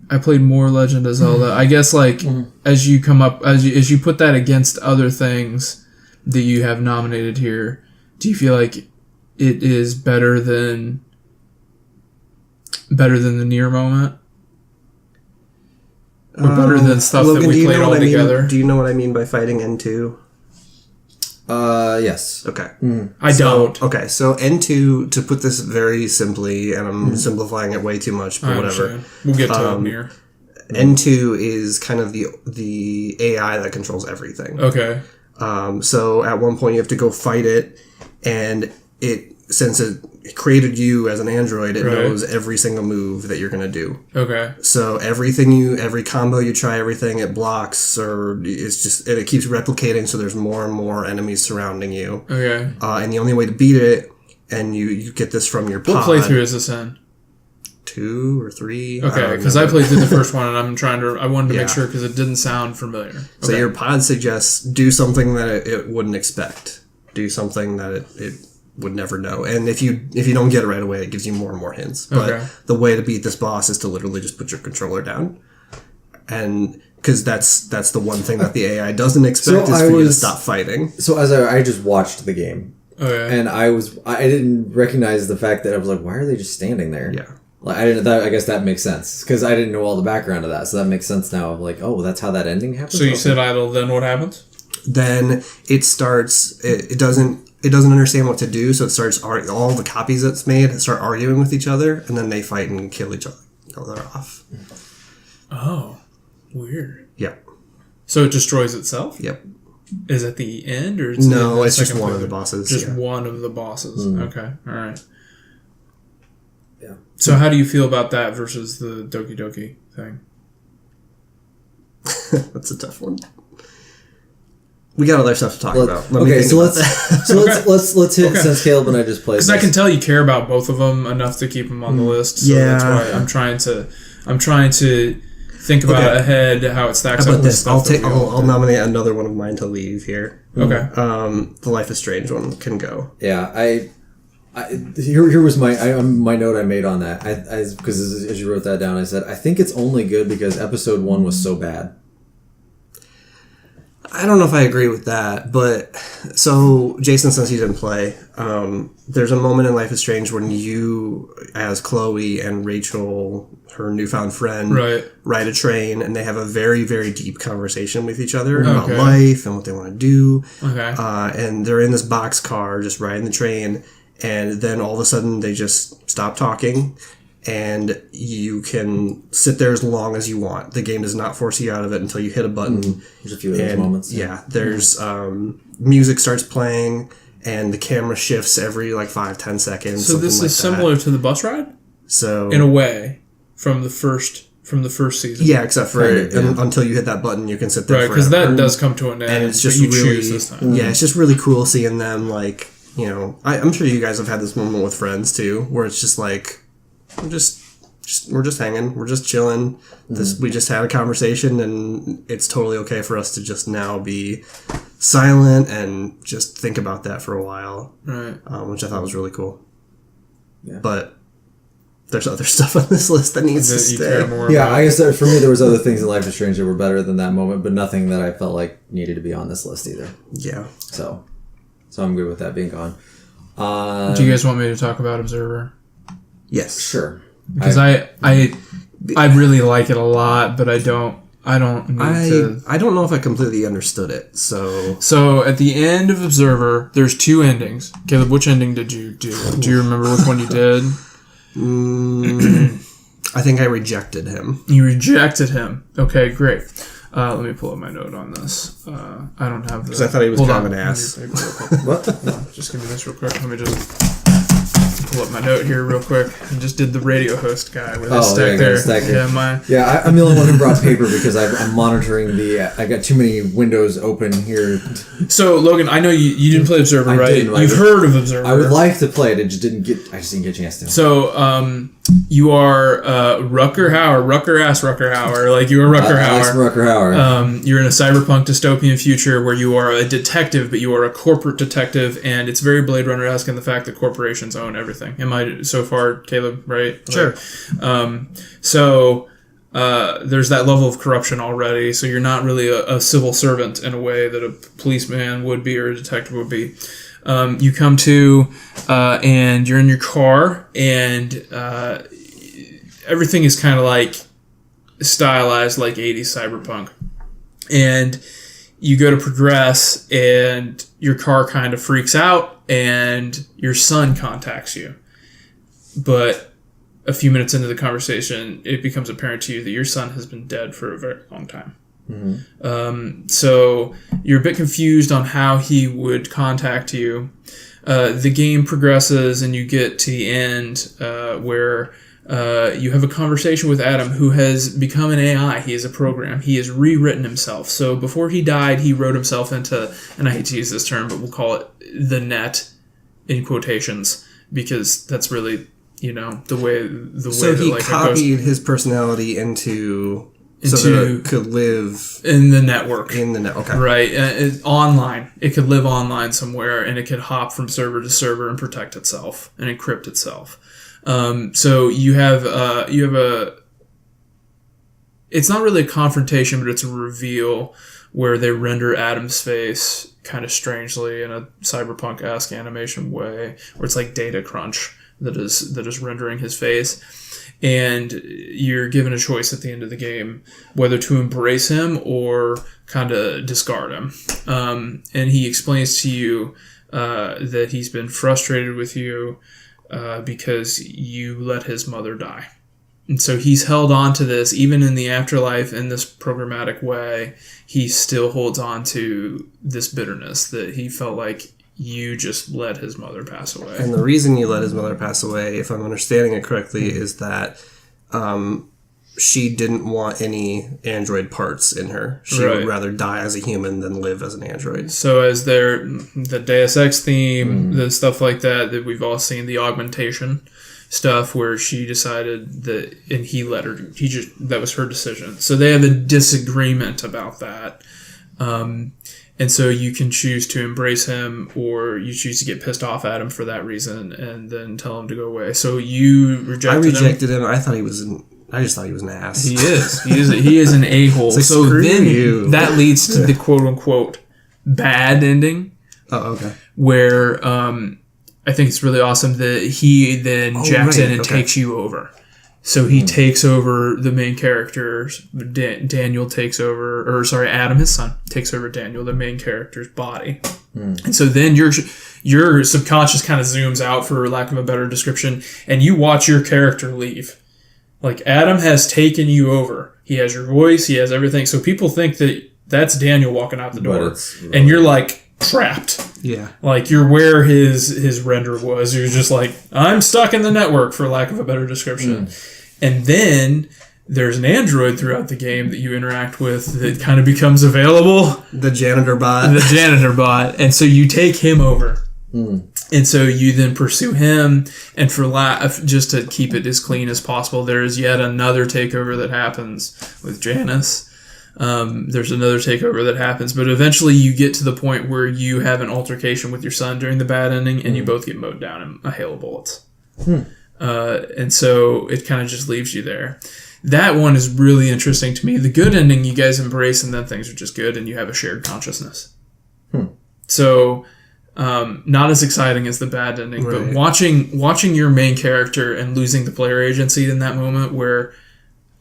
I played more Legend of Zelda. I guess as you come up as you put that against other things that you have nominated here, do you feel like it is better than the Nier moment? Or better than stuff Logan, that we played all together? Do you know what I mean by fighting N2? Yes. Okay. I don't. Okay, so N2, to put this very simply, and I'm simplifying it way too much, but I whatever. understand. We'll get to Nier. N2 is kind of the AI that controls everything. Okay. So at one point you have to go fight it, and since it created you as an android, it knows every single move that you're going to do. Okay. So every combo you try, everything it blocks, or it's just, and it keeps replicating, so there's more and more enemies surrounding you. Okay. And the only way to beat it, and you get this from your pod. What playthrough is this in? 2 or 3. Okay, because I played through the first one, and I wanted to make sure because it didn't sound familiar. Okay. So your pod suggests do something that it wouldn't expect. Do something that it would never know. And if you don't get it right away, it gives you more and more hints. But the way to beat this boss is to literally just put your controller down. And because that's the one thing that the AI doesn't expect is for you to stop fighting. So as I just watched the game, Okay. and I didn't recognize the fact that I was like, why are they just standing there? Yeah. Like I guess that makes sense because I didn't know all the background of that, so that makes sense now. Like, oh, that's how that ending happens. So you sit idle, then what happens? Then it starts. It doesn't understand what to do, so it starts all the copies it's made start arguing with each other, and then they fight and kill each other off. Oh, weird. Yep. So it destroys itself? Yep. Is it the end, or is No, it it's just second one of the playthrough? bosses. Just yeah. one of the bosses. Okay, all right. Yeah. So how do you feel about that versus the Doki Doki thing? That's a tough one. We got other stuff to talk about. Okay, so let's hit since Caleb and I just played. Because I can tell you care about both of them enough to keep them on the list. So that's why I'm trying to think about ahead how it stacks How up about with this? stuff. I'll nominate another one of mine to leave here. Okay. The Life is Strange one can go. Yeah, here was my note I made on that. Because as you wrote that down, I said I think it's only good because episode 1 was so bad. I don't know if I agree with that, but so Jason, since he didn't play, there's a moment in Life is Strange when you, as Chloe and Rachel, her newfound friend, ride a train, and they have a very, very deep conversation with each other about life and what they want to do. Okay. And they're in this boxcar just riding the train, and then all of a sudden they just stop talking. And you can sit there as long as you want. The game does not force you out of it until you hit a button. There's a few of those moments. Yeah, there's music starts playing, and the camera shifts every 5-10 seconds. So this is similar to the bus ride, So in a way, from the first season. yeah, except for until you hit that button, you can sit there. Right, because that does come to an end. and it's just but you really, choose this time. yeah, it's just really cool seeing them I'm sure you guys have had this moment with friends too, where it's just like. We're just hanging. We're just chilling. We just had a conversation, and it's totally okay for us to just now be silent and just think about that for a while. Right. Which I thought was really cool. Yeah. But there's other stuff on this list that needs to stay. I guess for me there was other things in Life is Strange that were better than that moment, but nothing that I felt like needed to be on this list either. Yeah. So I'm good with that being gone. Do you guys want me to talk about Observer? Yes. Sure. Because I really like it a lot, but I don't need to. I don't know if I completely understood it. So at the end of Observer, there's two endings. Caleb, which ending did you do? Do you remember which one you did? I think I rejected him. You rejected him. Okay, great. Let me pull up my note on this. I don't have because I thought he was kind of an ass. What? Just give me this real quick. Let me just pull up my note here real quick. I just did the radio host guy with his stack there. Yeah, I'm the only one who brought paper because I'm monitoring I got too many windows open here. So Logan, I know you didn't play Observer, right? You've heard of Observer. I would like to play it. I just didn't get a chance to. So you are Rucker Hauer. Like you are Rucker Hauer. Rucker Hauer. You're in a cyberpunk dystopian future where you are a detective, but you are a corporate detective, and it's very Blade Runner-esque in the fact that corporations own everything. Am I so far, Caleb? Right? Sure. So there's that level of corruption already. So you're not really a civil servant in a way that a policeman would be or a detective would be. You come to and you're in your car, and everything is kind of like stylized like 80s cyberpunk. And you go to progress, and your car kind of freaks out, and your son contacts you. But a few minutes into the conversation, it becomes apparent to you that your son has been dead for a very long time. Mm-hmm. So you're a bit confused on how he would contact you. The game progresses, and you get to the end where you have a conversation with Adam, who has become an AI. He is a program. He has rewritten himself. So before he died, he wrote himself into, and I hate to use this term, but we'll call it the net, in quotations, because that's really, the way So that, he copied his personality so that it could live in the network. Okay. Right. Online. It could live online somewhere, and it could hop from server to server and protect itself and encrypt itself. So you have it's not really a confrontation, but it's a reveal where they render Adam's face kind of strangely in a cyberpunk-esque animation way, where it's like data crunch that is rendering his face. And you're given a choice at the end of the game whether to embrace him or kind of discard him. And he explains to you that he's been frustrated with you because you let his mother die. And so he's held on to this, even in the afterlife, in this programmatic way. He still holds on to this bitterness that he felt like you just let his mother pass away. And the reason you let his mother pass away, if I'm understanding it correctly, is that she didn't want any android parts in her. She would rather die as a human than live as an android. So as the Deus Ex theme, the stuff like that we've all seen, the augmentation stuff where she decided that, and he let her, that was her decision. So they have a disagreement about that. And so you can choose to embrace him, or you choose to get pissed off at him for that reason and then tell him to go away. So you rejected him? I rejected him. I thought he was I just thought he was an ass. He is. He is an a-hole. Like, so screw then you. that leads to the quote-unquote bad ending. Oh, okay. Where I think it's really awesome that he then jacks in and takes you over. So he takes over the main characters. Daniel takes over, Adam, his son, takes over Daniel, the main character's body. And so then your subconscious kind of zooms out, for lack of a better description, and you watch your character leave. Like, Adam has taken you over. He has your voice. He has everything. So people think that that's Daniel walking out the door. And you're like trapped. Yeah. Like, you're where his render was. You're just like, I'm stuck in the network, for lack of a better description. And then there's an android throughout the game that you interact with that kind of becomes available. The janitor bot. And so you take him over. And so you then pursue him. And just to keep it as clean as possible, there is yet another takeover that happens with Janice. There's another takeover that happens, but eventually you get to the point where you have an altercation with your son during the bad ending, and you both get mowed down in a hail of bullets. And so it kind of just leaves you there. That one is really interesting to me. The good ending you guys embrace, and then things are just good, and you have a shared consciousness. So not as exciting as the bad ending, but watching your main character and losing the player agency in that moment where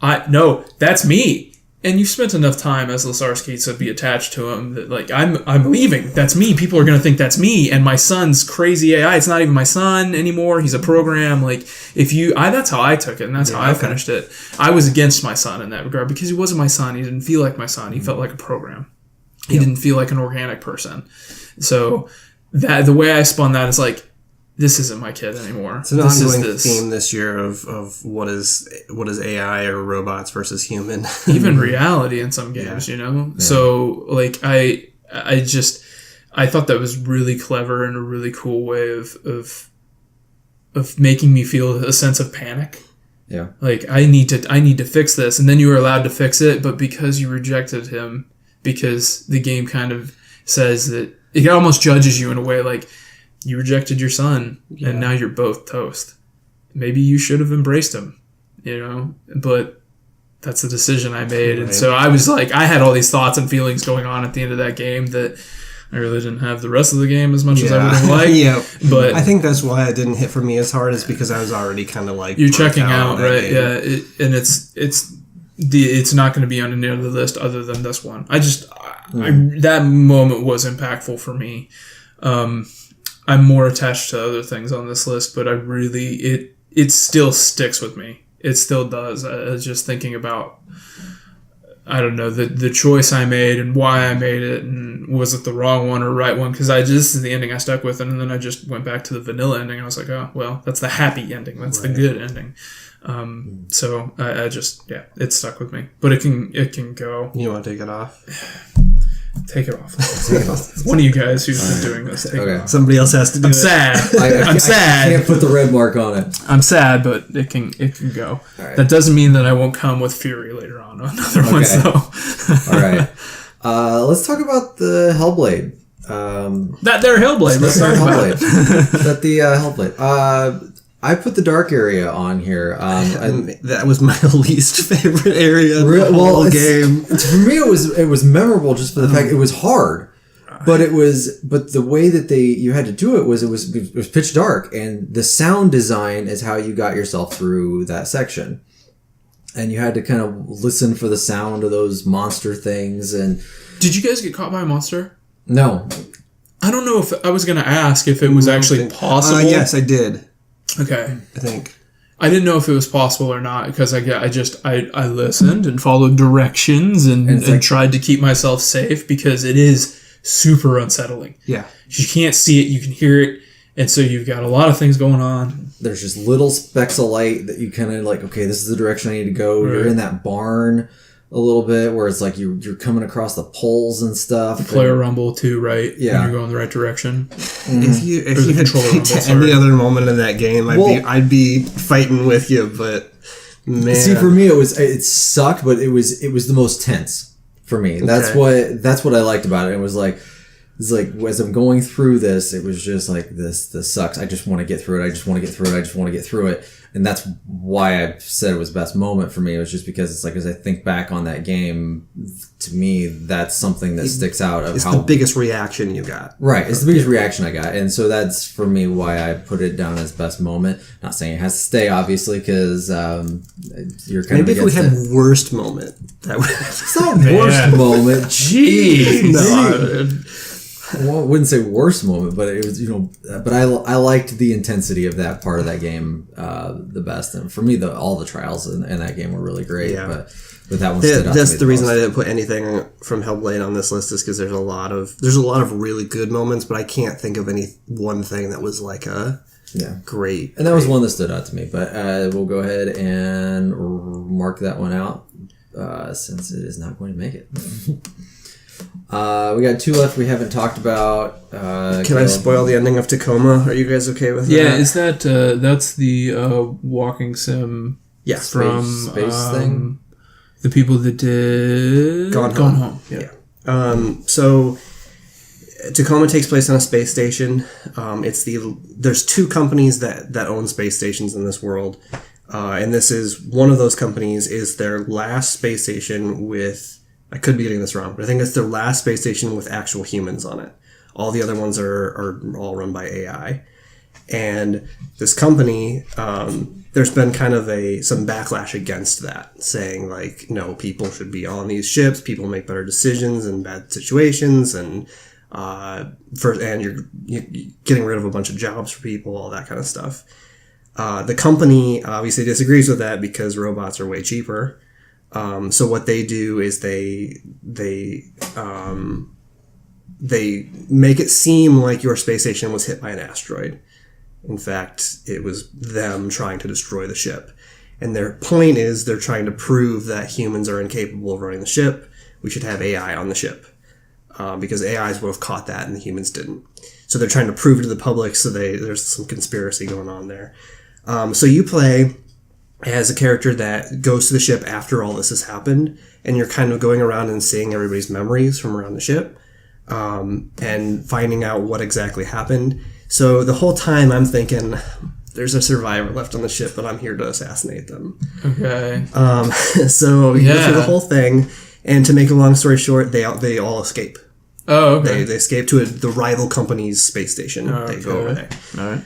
that's me. And you've spent enough time as Lasarski to be attached to him that, like, I'm leaving. That's me. People are going to think that's me. And my son's crazy AI. It's not even my son anymore. He's a program. Like, that's how I took it, and that's how I finished it. I was against my son in that regard because he wasn't my son. He didn't feel like my son. He felt like a program. He didn't feel like an organic person. So the way I spun that is like, this isn't my kid anymore. It's an ongoing theme this year of what is AI or robots versus human. Even reality in some games, you know? Yeah. So, like, I thought that was really clever and a really cool way of making me feel a sense of panic. Yeah. Like, I need to fix this. And then you were allowed to fix it, but because you rejected him, because the game kind of says that it almost judges you in a way, like, you rejected your son, and now you're both toast. Maybe you should have embraced him, you know? But that's the decision I made. Right. And so I was like, I had all these thoughts and feelings going on at the end of that game that I really didn't have the rest of the game as much as I would have liked. But I think that's why it didn't hit for me as hard, is because I was already kind of like... You're checking out, right? Game. Yeah. And it's not going to be on any other list other than this one. That moment was impactful for me. I'm more attached to other things on this list, but it still sticks with me. It still does. Just thinking about, I don't know, the choice I made and why I made it, and was it the wrong one or right one? Because this is the ending I stuck with, and then I just went back to the vanilla ending. I was like, oh, well, that's the happy ending. That's the good ending. So I just, it stuck with me. But it can go. You want to take it off? Take it off. One of you guys who's been doing this. Take it off. Somebody else has to do it. Sad. I'm sad. I can't put the red mark on it. I'm sad, but it can go. Right. That doesn't mean that I won't come with fury later on other ones, though. All right. Let's talk about the Hellblade. They're Hellblade. Let's talk about it. Hellblade. I put the dark area on here. That was my least favorite area of the whole game. For me, it was memorable just for the fact it was hard, but the way that you had to do it was pitch dark, and the sound design is how you got yourself through that section, and you had to kind of listen for the sound of those monster things. And did you guys get caught by a monster? No, I don't know if I was going to ask if it was actually possible. Yes, I did. Okay. I think. I didn't know if it was possible or not, because I listened and followed directions and tried to keep myself safe, because it is super unsettling. Yeah. You can't see it, you can hear it, and so you've got a lot of things going on. There's just little specks of light that you kind of like, okay, this is the direction I need to go. Right. You're in that barn a little bit where it's like you're coming across the poles and stuff. The player rumble too, right? Yeah. When you're going the right direction. Mm-hmm. If you had picked any other moment in that game, I'd be fighting with you, but man. See, for me it sucked, but it was the most tense for me. That's what I liked about it. It was like it's like as I'm going through this, it was just like this sucks. I just want to get through it. I just want to get through it. I just want to get through it. And that's why I said it was best moment for me. It was just because it's like as I think back on that game, to me, that's something that sticks out of It's how the biggest reaction you got. right. It's the biggest reaction I got, and so that's for me why I put it down as best moment. Not saying it has to stay, obviously, because you're kind Maybe if of we against had it. worst moment, that would. It's not worst moment. Jeez. Well, I wouldn't say worst moment, but it was But I liked the intensity of that part of that game the best, and for me, all the trials in that game were really great. Yeah. But that one stood out. That's to me the reason most. I didn't put anything from Hellblade on this list is because there's a lot of really good moments, but I can't think of any one thing that was like a great. And that was one that stood out to me. But we'll go ahead and mark that one out since it is not going to make it. We got 2 left we haven't talked about. Can I spoil the ending of Tacoma? Are you guys okay with that? Yeah, is that that's the walking sim Yes. from Space thing? the people that did Gone Home. Yeah. So Tacoma takes place on a space station. There's 2 companies that own space stations in this world, and this is one of those companies is their last space station with. I could be getting this wrong, but I think it's their last space station with actual humans on it. All the other ones are all run by AI. And this company, there's been kind of some backlash against that, saying like, no, people should be on these ships. People make better decisions in bad situations, and you're getting rid of a bunch of jobs for people, all that kind of stuff. The company obviously disagrees with that because robots are way cheaper. So what they do is they make it seem like your space station was hit by an asteroid. In fact, it was them trying to destroy the ship. And their point is they're trying to prove that humans are incapable of running the ship. We should have AI on the ship. Because AIs would have caught that and the humans didn't. So they're trying to prove it to the public, so there's some conspiracy going on there. So you play as a character that goes to the ship after all this has happened, and you're kind of going around and seeing everybody's memories from around the ship, and finding out what exactly happened. So the whole time I'm thinking, there's a survivor left on the ship, but I'm here to assassinate them. Okay. So you go through the whole thing, and to make a long story short, they all escape. Oh, okay. They escape to the rival company's space station. They go away. All right.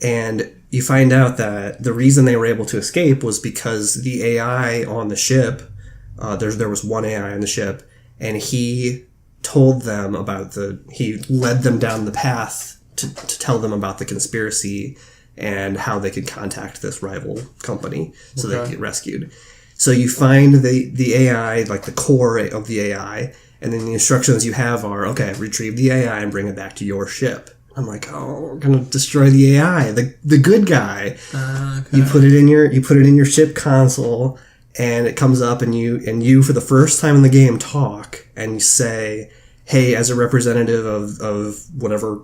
And you find out that the reason they were able to escape was because the AI on the ship, there was one AI on the ship, and he told them he led them down the path to tell them about the conspiracy and how they could contact this rival company so they could get rescued. So you find the AI, like the core of the AI, and then the instructions you have are, okay, retrieve the AI and bring it back to your ship. I'm like, oh, we're gonna destroy the AI, the good guy. Okay. You put it in your ship console, and it comes up, and you for the first time in the game talk, and you say, hey, as a representative of whatever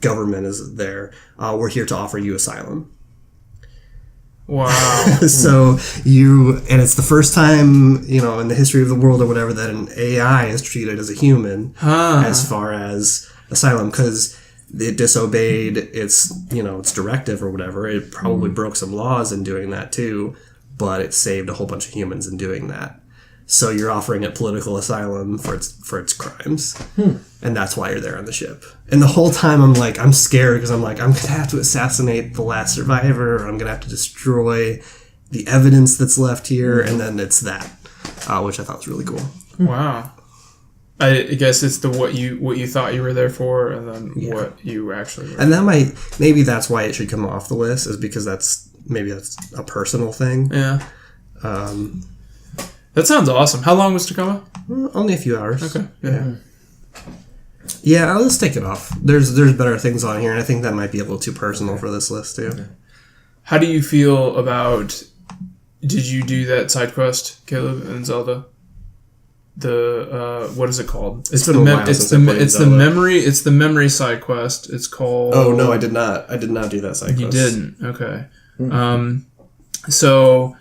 government is there, we're here to offer you asylum. Wow. So and it's the first time, in the history of the world or whatever, that an AI is treated as a human as far as asylum, because it disobeyed its directive or whatever. It probably broke some laws in doing that too, but it saved a whole bunch of humans in doing that. So you're offering it political asylum for its crimes. And that's why you're there on the ship. And the whole time I'm scared, because I'm going to have to assassinate the last survivor, or I'm going to have to destroy the evidence that's left here, and then it's that, which I thought was really cool. Wow. I guess it's what you thought you were there for, and then what you actually were. And maybe that's why it should come off the list, is because that's a personal thing. Yeah. That sounds awesome. How long was Tacoma? Only a few hours. Okay. Yeah. Yeah, let's take it off. There's better things on here, and I think that might be a little too personal for this list too. Okay. How do you feel about? Did you do that side quest, Caleb, in Zelda? The what is it called? It's the memory side quest. It's called. Oh no, I did not. I did not do that side quest. You didn't. Okay. So.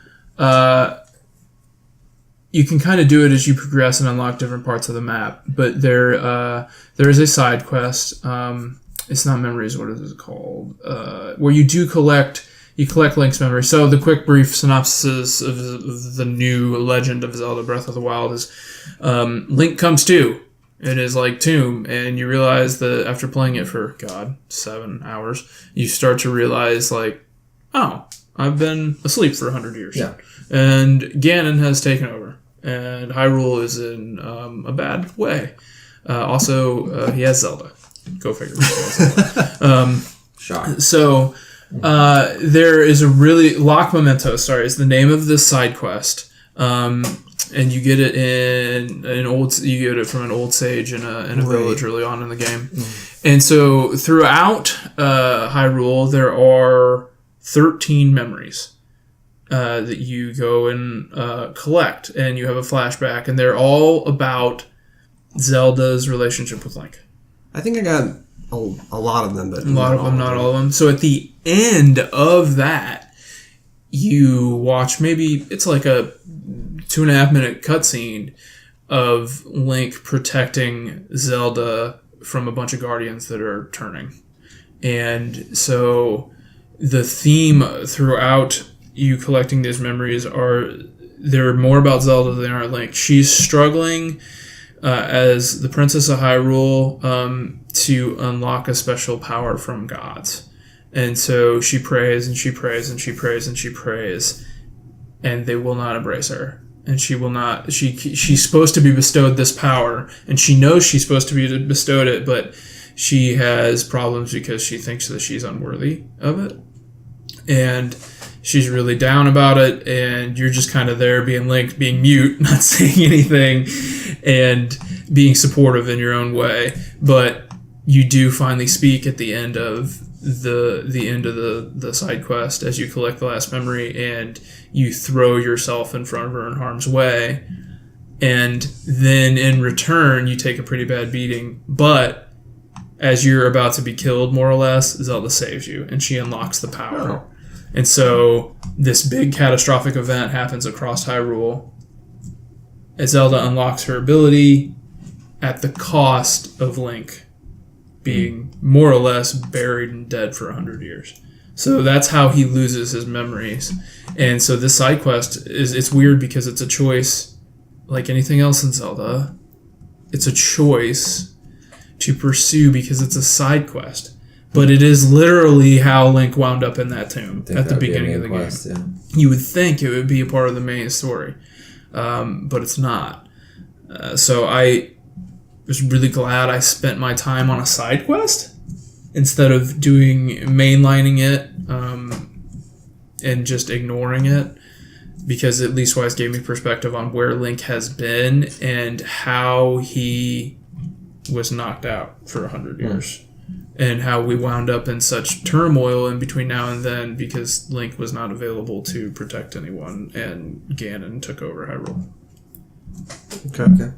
you can kind of do it as you progress and unlock different parts of the map. But there is a side quest. It's not memories. What is it called? Where you collect Link's memory. So the quick brief synopsis of the new Legend of Zelda Breath of the Wild is Link comes to in his tomb, and you realize that after playing it for 7 hours, you start to realize oh, I've been asleep for 100 years. Yeah. And Ganon has taken over, and Hyrule is in a bad way. Also, he has Zelda. Go figure. Shock. So there is a really Lock Mementos. Sorry, is the name of this side quest, and you get it you get it from an old sage in a village early on in the game, and so throughout Hyrule there are 13 memories that you go and collect, and you have a flashback, and they're all about Zelda's relationship with Link. I think I got a lot of them, but a lot of them, not all of them. So at the end of that, you watch it's like a 2.5 minute cutscene of Link protecting Zelda from a bunch of guardians that are turning. And so the theme throughout you collecting these memories they're more about Zelda than they are Link. She's struggling as the Princess of Hyrule to unlock a special power from gods. And so she prays and she prays and she prays and she prays, and they will not embrace her. And she will not. She's supposed to be bestowed this power, and she knows she's supposed to be bestowed it, but she has problems because she thinks that she's unworthy of it. And she's really down about it, and you're just kind of there being Link, being mute, not saying anything, and being supportive in your own way. But you do finally speak at the end of the side quest as you collect the last memory, and you throw yourself in front of her in harm's way, and then in return you take a pretty bad beating. But as you're about to be killed, more or less, Zelda saves you, and she unlocks the power. Oh. And so this big catastrophic event happens across Hyrule as Zelda unlocks her ability at the cost of Link being more or less buried and dead for 100 years. So that's how he loses his memories. And so this side quest it's weird because it's a choice like anything else in Zelda. It's a choice to pursue because it's a side quest. But it is literally how Link wound up in that tomb at the beginning of the game. Yeah. You would think it would be a part of the main story, but it's not. So I was really glad I spent my time on a side quest instead of mainlining it and just ignoring it, because at least Leastwise gave me perspective on where Link has been and how he was knocked out for 100 years. And how we wound up in such turmoil in between now and then because Link was not available to protect anyone, and Ganon took over Hyrule. Okay.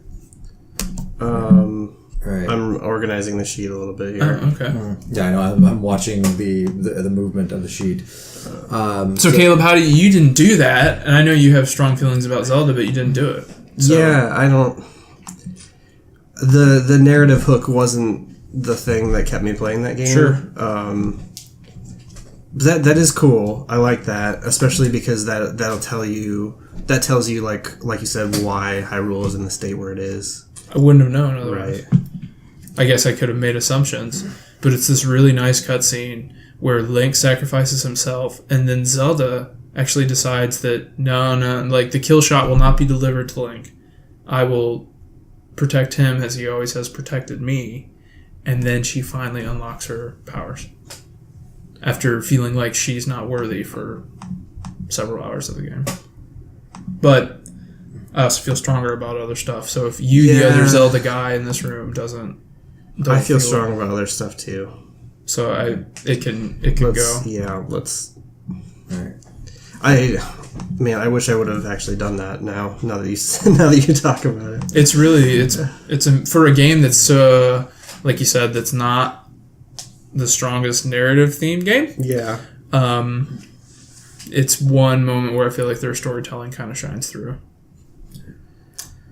Right. I'm organizing the sheet a little bit here. Oh, okay. Yeah, I know. I'm watching the movement of the sheet. So Caleb, how you didn't do that? And I know you have strong feelings about Zelda, but you didn't do it. So. Yeah, I don't. The narrative hook wasn't the thing that kept me playing that game. Sure. That is cool. I like that, especially because that tells you like you said why Hyrule is in the state where it is. I wouldn't have known otherwise. Right. I guess I could have made assumptions, but it's this really nice cutscene where Link sacrifices himself, and then Zelda actually decides that no, like the kill shot will not be delivered to Link. I will protect him as he always has protected me. And then she finally unlocks her powers after feeling like she's not worthy for several hours of the game. But I also feel stronger about other stuff. So if the other Zelda guy in this room, I feel strong about other stuff too. So it can go. Yeah, let's. All right. I wish I would have actually done that. Now that you talk about it, it's really for a game that's like you said, that's not the strongest narrative themed game. Yeah. It's one moment where I feel like their storytelling kind of shines through.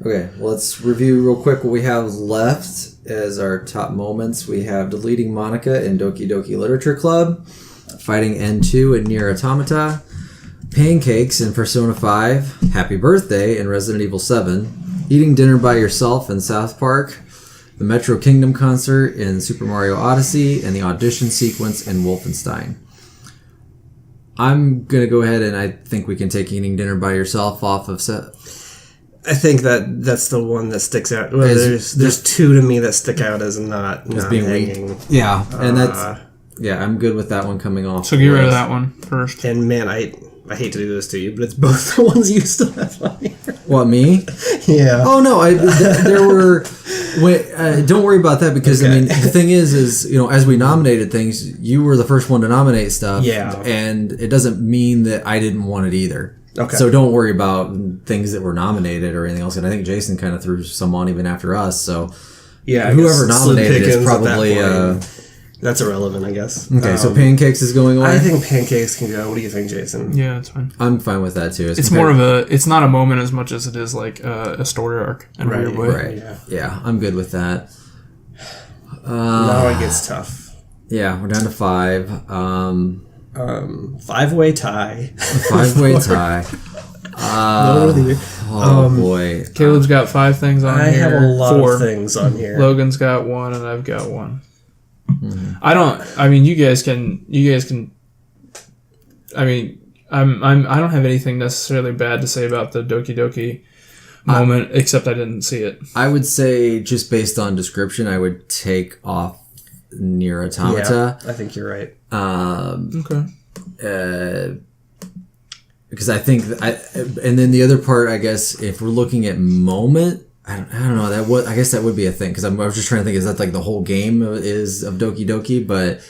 Okay, let's review real quick what we have left as our top moments. We have deleting Monica in Doki Doki Literature Club, fighting N2 in Nier Automata, pancakes in Persona 5, Happy Birthday in Resident Evil 7, eating dinner by yourself in South Park, the Metro Kingdom concert in Super Mario Odyssey, and the audition sequence in Wolfenstein. I'm going to go ahead and I think we can take eating dinner by yourself off of set. I think that's the one that sticks out. Well, there's two to me that stick out as not being hanging. weak. Yeah, and I'm good with that one coming off. So get rid of that one first. And man, I hate to do this to you, but it's both the ones you still have on here. What, me? Yeah. Oh no, there were. Wait, don't worry about that because okay. I mean the thing is as we nominated things, you were the first one to nominate stuff. Yeah. And it doesn't mean that I didn't want it either. Okay. So don't worry about things that were nominated or anything else. And I think Jason kind of threw some on even after us. So yeah, whoever nominated is probably. That's irrelevant, I guess. Okay, so pancakes is going away. I think pancakes can go. What do you think, Jason? Yeah, that's fine. I'm fine with that too. It's more of a. It's not a moment as much as it is like a story arc in a weird way. Right. Yeah, I'm good with that. Now it gets tough. Yeah, we're down to 5. 5-way tie. A 5-way tie. Boy. Caleb's got 5 things on here. I have a lot of things on here. Logan's got 1, and I've got 1. I mean, you guys can. I mean, I don't have anything necessarily bad to say about the Doki Doki moment, except I didn't see it. I would say, just based on description, I would take off Nier Automata. Yeah, I think you're right. Okay. Because I think, and then the other part, I guess, if we're looking at moment, I don't know. I guess that would be a thing because I was just trying to think, is that like the whole game is of Doki Doki? But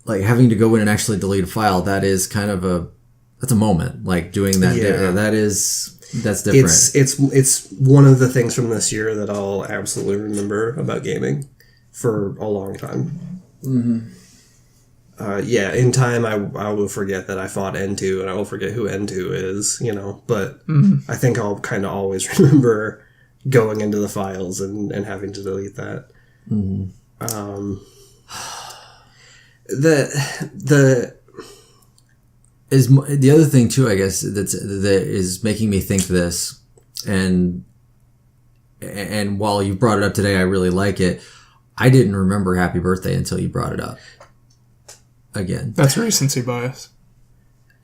like having to go in and actually delete a file, that's a moment. Like doing that, that's different. It's one of the things from this year that I'll absolutely remember about gaming for a long time. Mm-hmm. In time I will forget that I fought N2 and I will forget who N2 is, but I think I'll kind of always remember going into the files and having to delete that. Mm-hmm. The other thing too, I guess that is making me think this, and while you brought it up today, I really like it. I didn't remember Happy Birthday until you brought it up again. That's recency bias.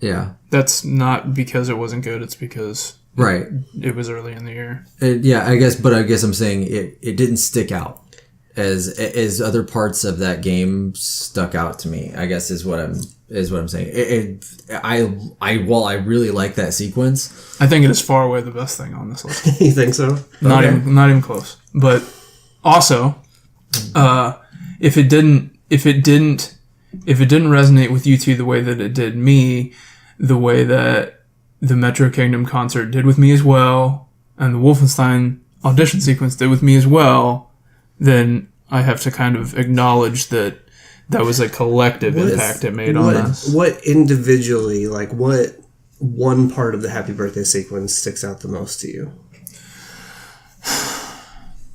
Yeah, that's not because it wasn't good. It's because it was early in the year. I guess I'm saying it didn't stick out as other parts of that game stuck out to me. I guess is what I'm saying. While I really like that sequence, I think it is far away the best thing on this list. You think so? Not even close. But also, if it didn't resonate with you two the way that it did me, the way that the Metro Kingdom concert did with me as well, and the Wolfenstein audition sequence did with me as well, then I have to kind of acknowledge that was a collective impact it made on us. What individually, like what one part of the Happy Birthday sequence sticks out the most to you?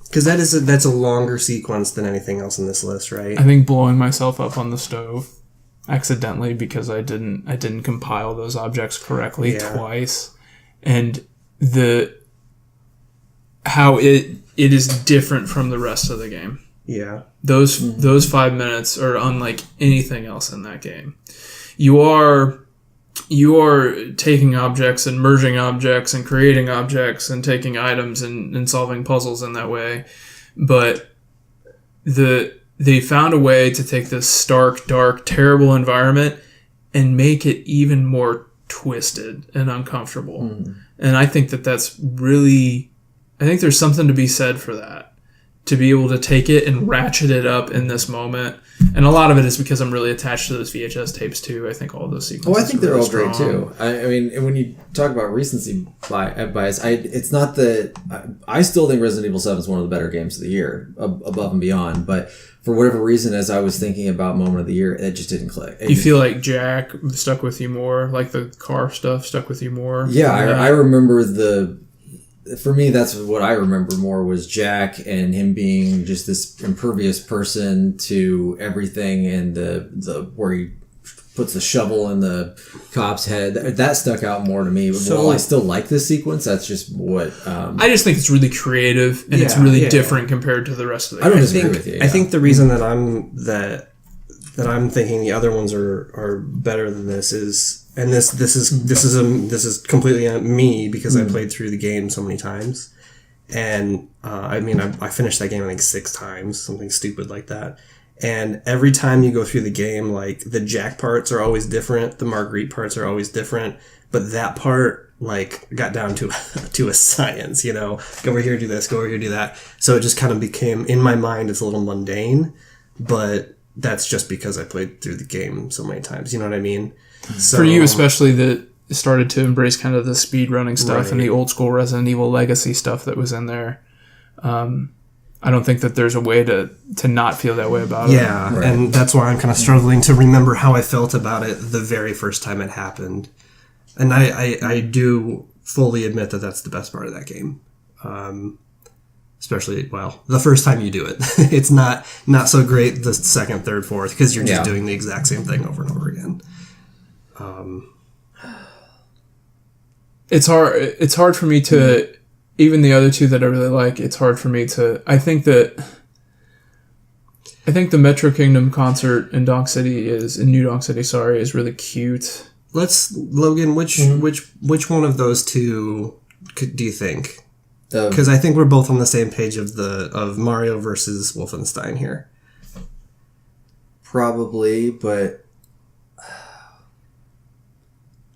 Because that's a longer sequence than anything else in this list, right? I think blowing myself up on the stove accidentally because I didn't compile those objects correctly twice, and how it is different from the rest of the game. Yeah, those 5 minutes are unlike anything else in that game. You are taking objects and merging objects and creating objects and taking items and solving puzzles in that way, but they found a way to take this stark, dark, terrible environment and make it even more twisted and uncomfortable. And I think that's really, I think there's something to be said for that. To be able to take it and ratchet it up in this moment. And a lot of it is because I'm really attached to those VHS tapes too. I think all those sequences I think they're really all strong. great too. I mean, when you talk about recency bias, it's not that... I still think Resident Evil 7 is one of the better games of the year, above and beyond. But for whatever reason, as I was thinking about Moment of the Year, it just didn't click. You feel like Jack stuck with you more? Like the car stuff stuck with you more? Yeah, I remember the for me, that's what I remember more was Jack and him being just this impervious person to everything, and the where he puts the shovel in the cop's head. That stuck out more to me. But while I still like this sequence, that's just what... I just think it's really creative, and it's really different compared to the rest of the game. I don't disagree with you. I think the reason that I'm thinking the other ones are better than this is, and this is completely on me because I played through the game so many times, and I finished that game I think 6 times, something stupid like that. And every time you go through the game, like the Jack parts are always different, the Marguerite parts are always different, but that part like got down to a science. Go over here, do this, go over here, do that. So it just kind of became, in my mind, it's a little mundane, but that's just because I played through the game so many times. You know what I mean? So, for you especially, that started to embrace kind of the speed running stuff and the old school Resident Evil legacy stuff that was in there. I don't think that there's a way to not feel that way about it. Yeah, and that's why I'm kind of struggling to remember how I felt about it the very first time it happened. And I do fully admit that that's the best part of that game. Especially, well, the first time you do it. It's not so great the second, third, fourth, because you're just doing the exact same thing over and over again. It's hard for me to... Even the other two that I really like, it's hard for me to... I think the Metro Kingdom concert in New Donk City, is really cute. Logan, which one of those two do you think? Because I think we're both on the same page of Mario versus Wolfenstein here. Probably, but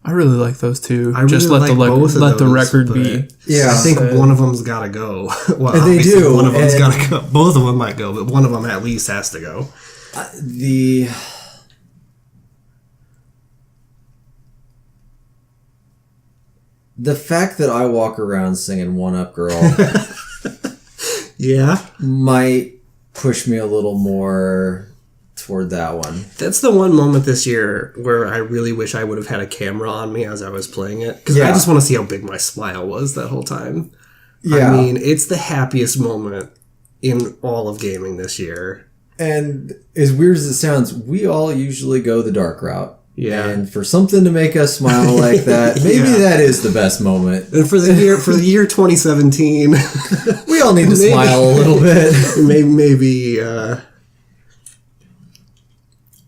I really like those two. I really let the record be. Yeah, I think one of them's got to go. Well, they do. One of them's got to go. Both of them might go, but one of them at least has to go. The fact that I walk around singing "One Up Girl," might push me a little more toward that one. That's the one moment this year where I really wish I would have had a camera on me as I was playing it, because I just want to see how big my smile was that whole time. Yeah. I mean, it's the happiest moment in all of gaming this year. And as weird as it sounds, we all usually go the dark route. Yeah. And for something to make us smile like that, maybe that is the best moment. And for the year 2017, we all need to smile a little bit. Maybe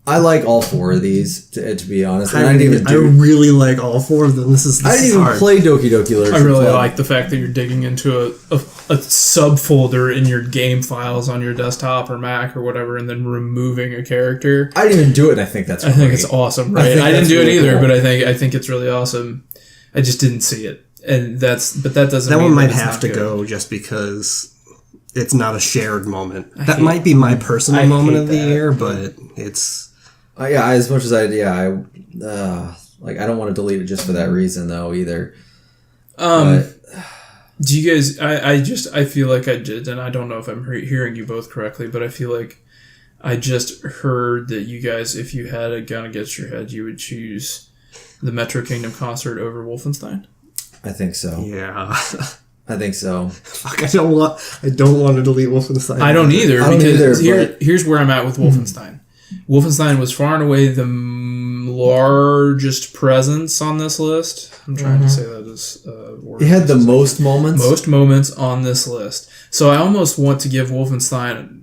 I like all 4 of these, to be honest. And I really like all 4 of them. I didn't even play Doki Doki Literature I really like the fact that you're digging into a subfolder in your game files on your desktop or Mac or whatever, and then removing a character. I didn't even do it, and I think that's great. I think it's awesome, right? I didn't do it either, but I think it's really awesome. I just didn't see it, and that doesn't. That mean one might that have to go just because it's not a shared moment. That might be my personal moment of the year, but it's. As much as I don't want to delete it just for that reason though either. Do you guys? I feel like I did, and I don't know if I'm hearing you both correctly, but I feel like I just heard that you guys, if you had a gun against your head, you would choose the Metro Kingdom concert over Wolfenstein. I think so. Yeah. I think so. Fuck, I don't want to delete Wolfenstein. I don't either. Here's where I'm at with Wolfenstein. Wolfenstein was far and away the largest presence on this list. I'm trying to say that as it had the most moments. Most moments on this list. So I almost want to give Wolfenstein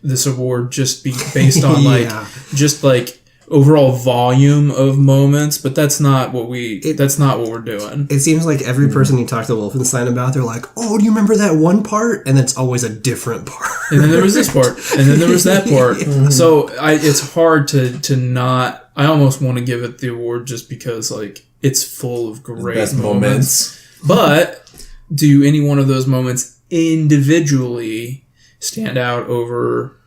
this award just based on just overall volume of moments, but that's not what we're doing. It seems like every person you talk to Wolfenstein about, they're like, "Oh, do you remember that one part?" And it's always a different part. And then there was this part, and then there was that part. So it's hard to not. I almost want to give it the award just because it's full of great moments. But do any one of those moments individually stand out over?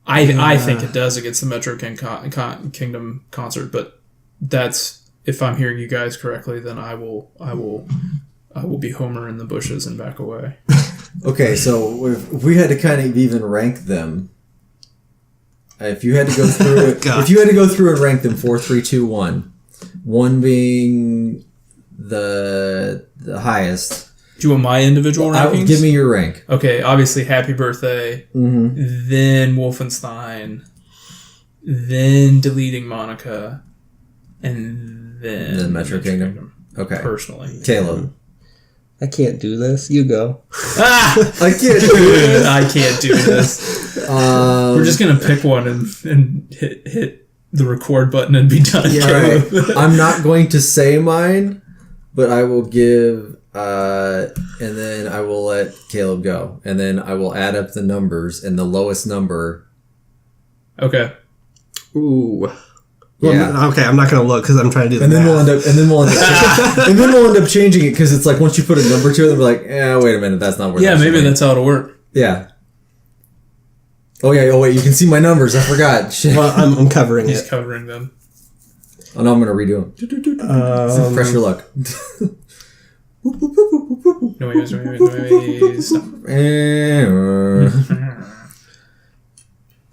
I think it does against the Metro Kingdom concert, but that's, if I'm hearing you guys correctly, then I will be Homer in the bushes and back away. Okay, so if we had to kind of even rank them, if you had to go through and rank them 4, 3, 2, 1, 1 being the highest. Do you want my individual rankings? Give me your rank. Okay, obviously Happy Birthday, then Wolfenstein, then Deleting Monica, and then Metro Kingdom. Okay. Personally. Caleb. I can't do this. You go. I can't do this. I can't do this. We're just going to pick one and hit the record button and be done. Yeah, right. I'm not going to say mine, but I will give... and then I will let Caleb go. And then I will add up the numbers, and the lowest number... Okay. Ooh. Well, Yeah. okay, I'm not gonna look because I'm trying to do. And then we'll end up changing it because it's like once you put a number to it, they're like, wait a minute, that's not where. Yeah, maybe that's how it'll work. Yeah. Oh yeah. Oh wait, you can see my numbers. I forgot. Shit. Well, I'm covering He's it. covering them. Oh no, I'm gonna redo them. Fresh your luck. Noise.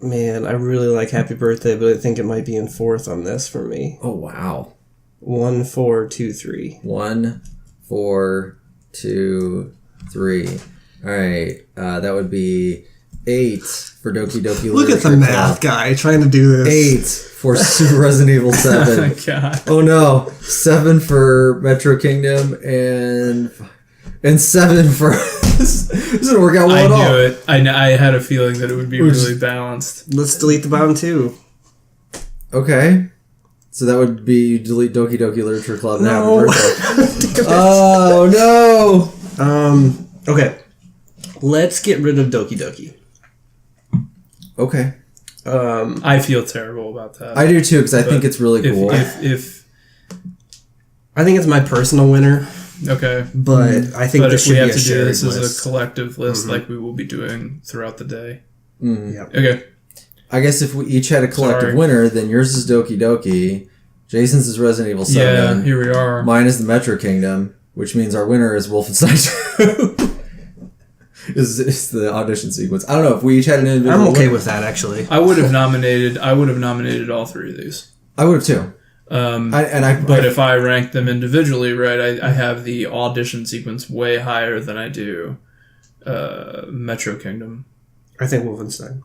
Man, I really like Happy Birthday, but I think it might be in fourth on this for me. Oh wow. 1, 4, 2, 3. 1, 4, 2, 3. All right. That would be 8 for Doki Doki. Look at the Literature math Club. guy trying to do this. 8 for Super Resident Evil 7. Oh my god. Oh no, 7 for Metro Kingdom and 7 for. This didn't work out well at all. I knew it. I had a feeling that it would be really balanced. Let's delete the bottom two. Okay, so that would be delete Doki Doki Literature Club now. No. Oh no. Okay. Let's get rid of Doki Doki. Okay, I feel terrible about that. I do too because I think it's really cool. If I think it's my personal winner, okay, but I think but this if we should have be a to do shared this as list. a collective list, like we will be doing throughout the day. Yep. Okay. I guess if we each had a collective Sorry. winner, then yours is Doki Doki, Jason's is Resident Evil 7. Yeah, here we are. Mine is the Metro Kingdom, which means our winner is Wolfenstein 2. is the audition sequence. I don't know if we each had an individual. I'm okay winner. with that, actually. I would have nominated all three of these. I would have too. But if I rank them individually, right, I have the audition sequence way higher than I do Metro Kingdom. I think Wolfenstein.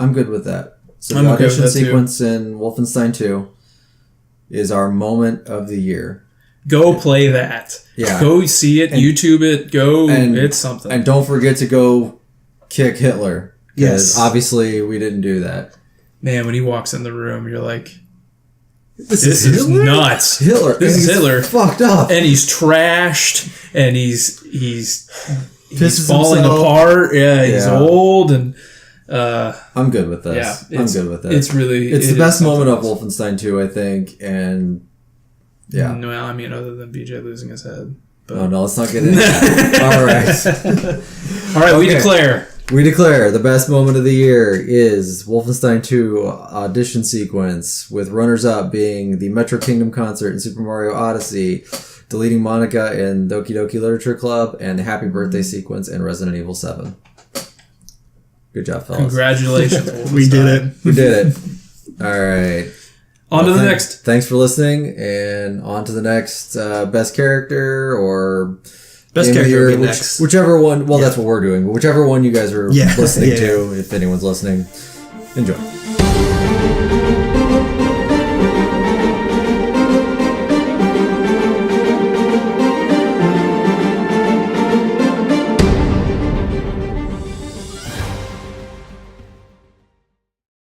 I'm good with that. So I'm the okay with audition that, too. sequence in Wolfenstein 2 is our moment of the year. Go play that. Yeah. Go see it, YouTube it, it's something. And don't forget to go kick Hitler. Because Yes. obviously we didn't do that. Man, when he walks in the room, you're like, This this is nuts. Hitler. This And is he's Hitler. Fucked up. And he's trashed, and he's Pisses falling himself. apart. Yeah, he's Yeah. old, and I'm good with this. yeah, I'm good with it. It's really It's it the best is moment of something Wolfenstein 2, I think. And yeah. Well, I mean, other than BJ losing his head. But. Oh no, let's not get into that. All right. All right, we Okay. declare. We declare the best moment of the year is Wolfenstein 2 audition sequence, with runners-up being the Metro Kingdom concert in Super Mario Odyssey, Deleting Monica in Doki Doki Literature Club, and the Happy Birthday sequence in Resident Evil 7. Good job, fellas. Congratulations. We did it. We did it. All right. On to the next. Thanks for listening, and on to the next best character or Best game of the character year, will be next. whichever one. Well, that's what we're doing. But whichever one you guys are Yeah. listening Yeah. to, if anyone's listening, enjoy.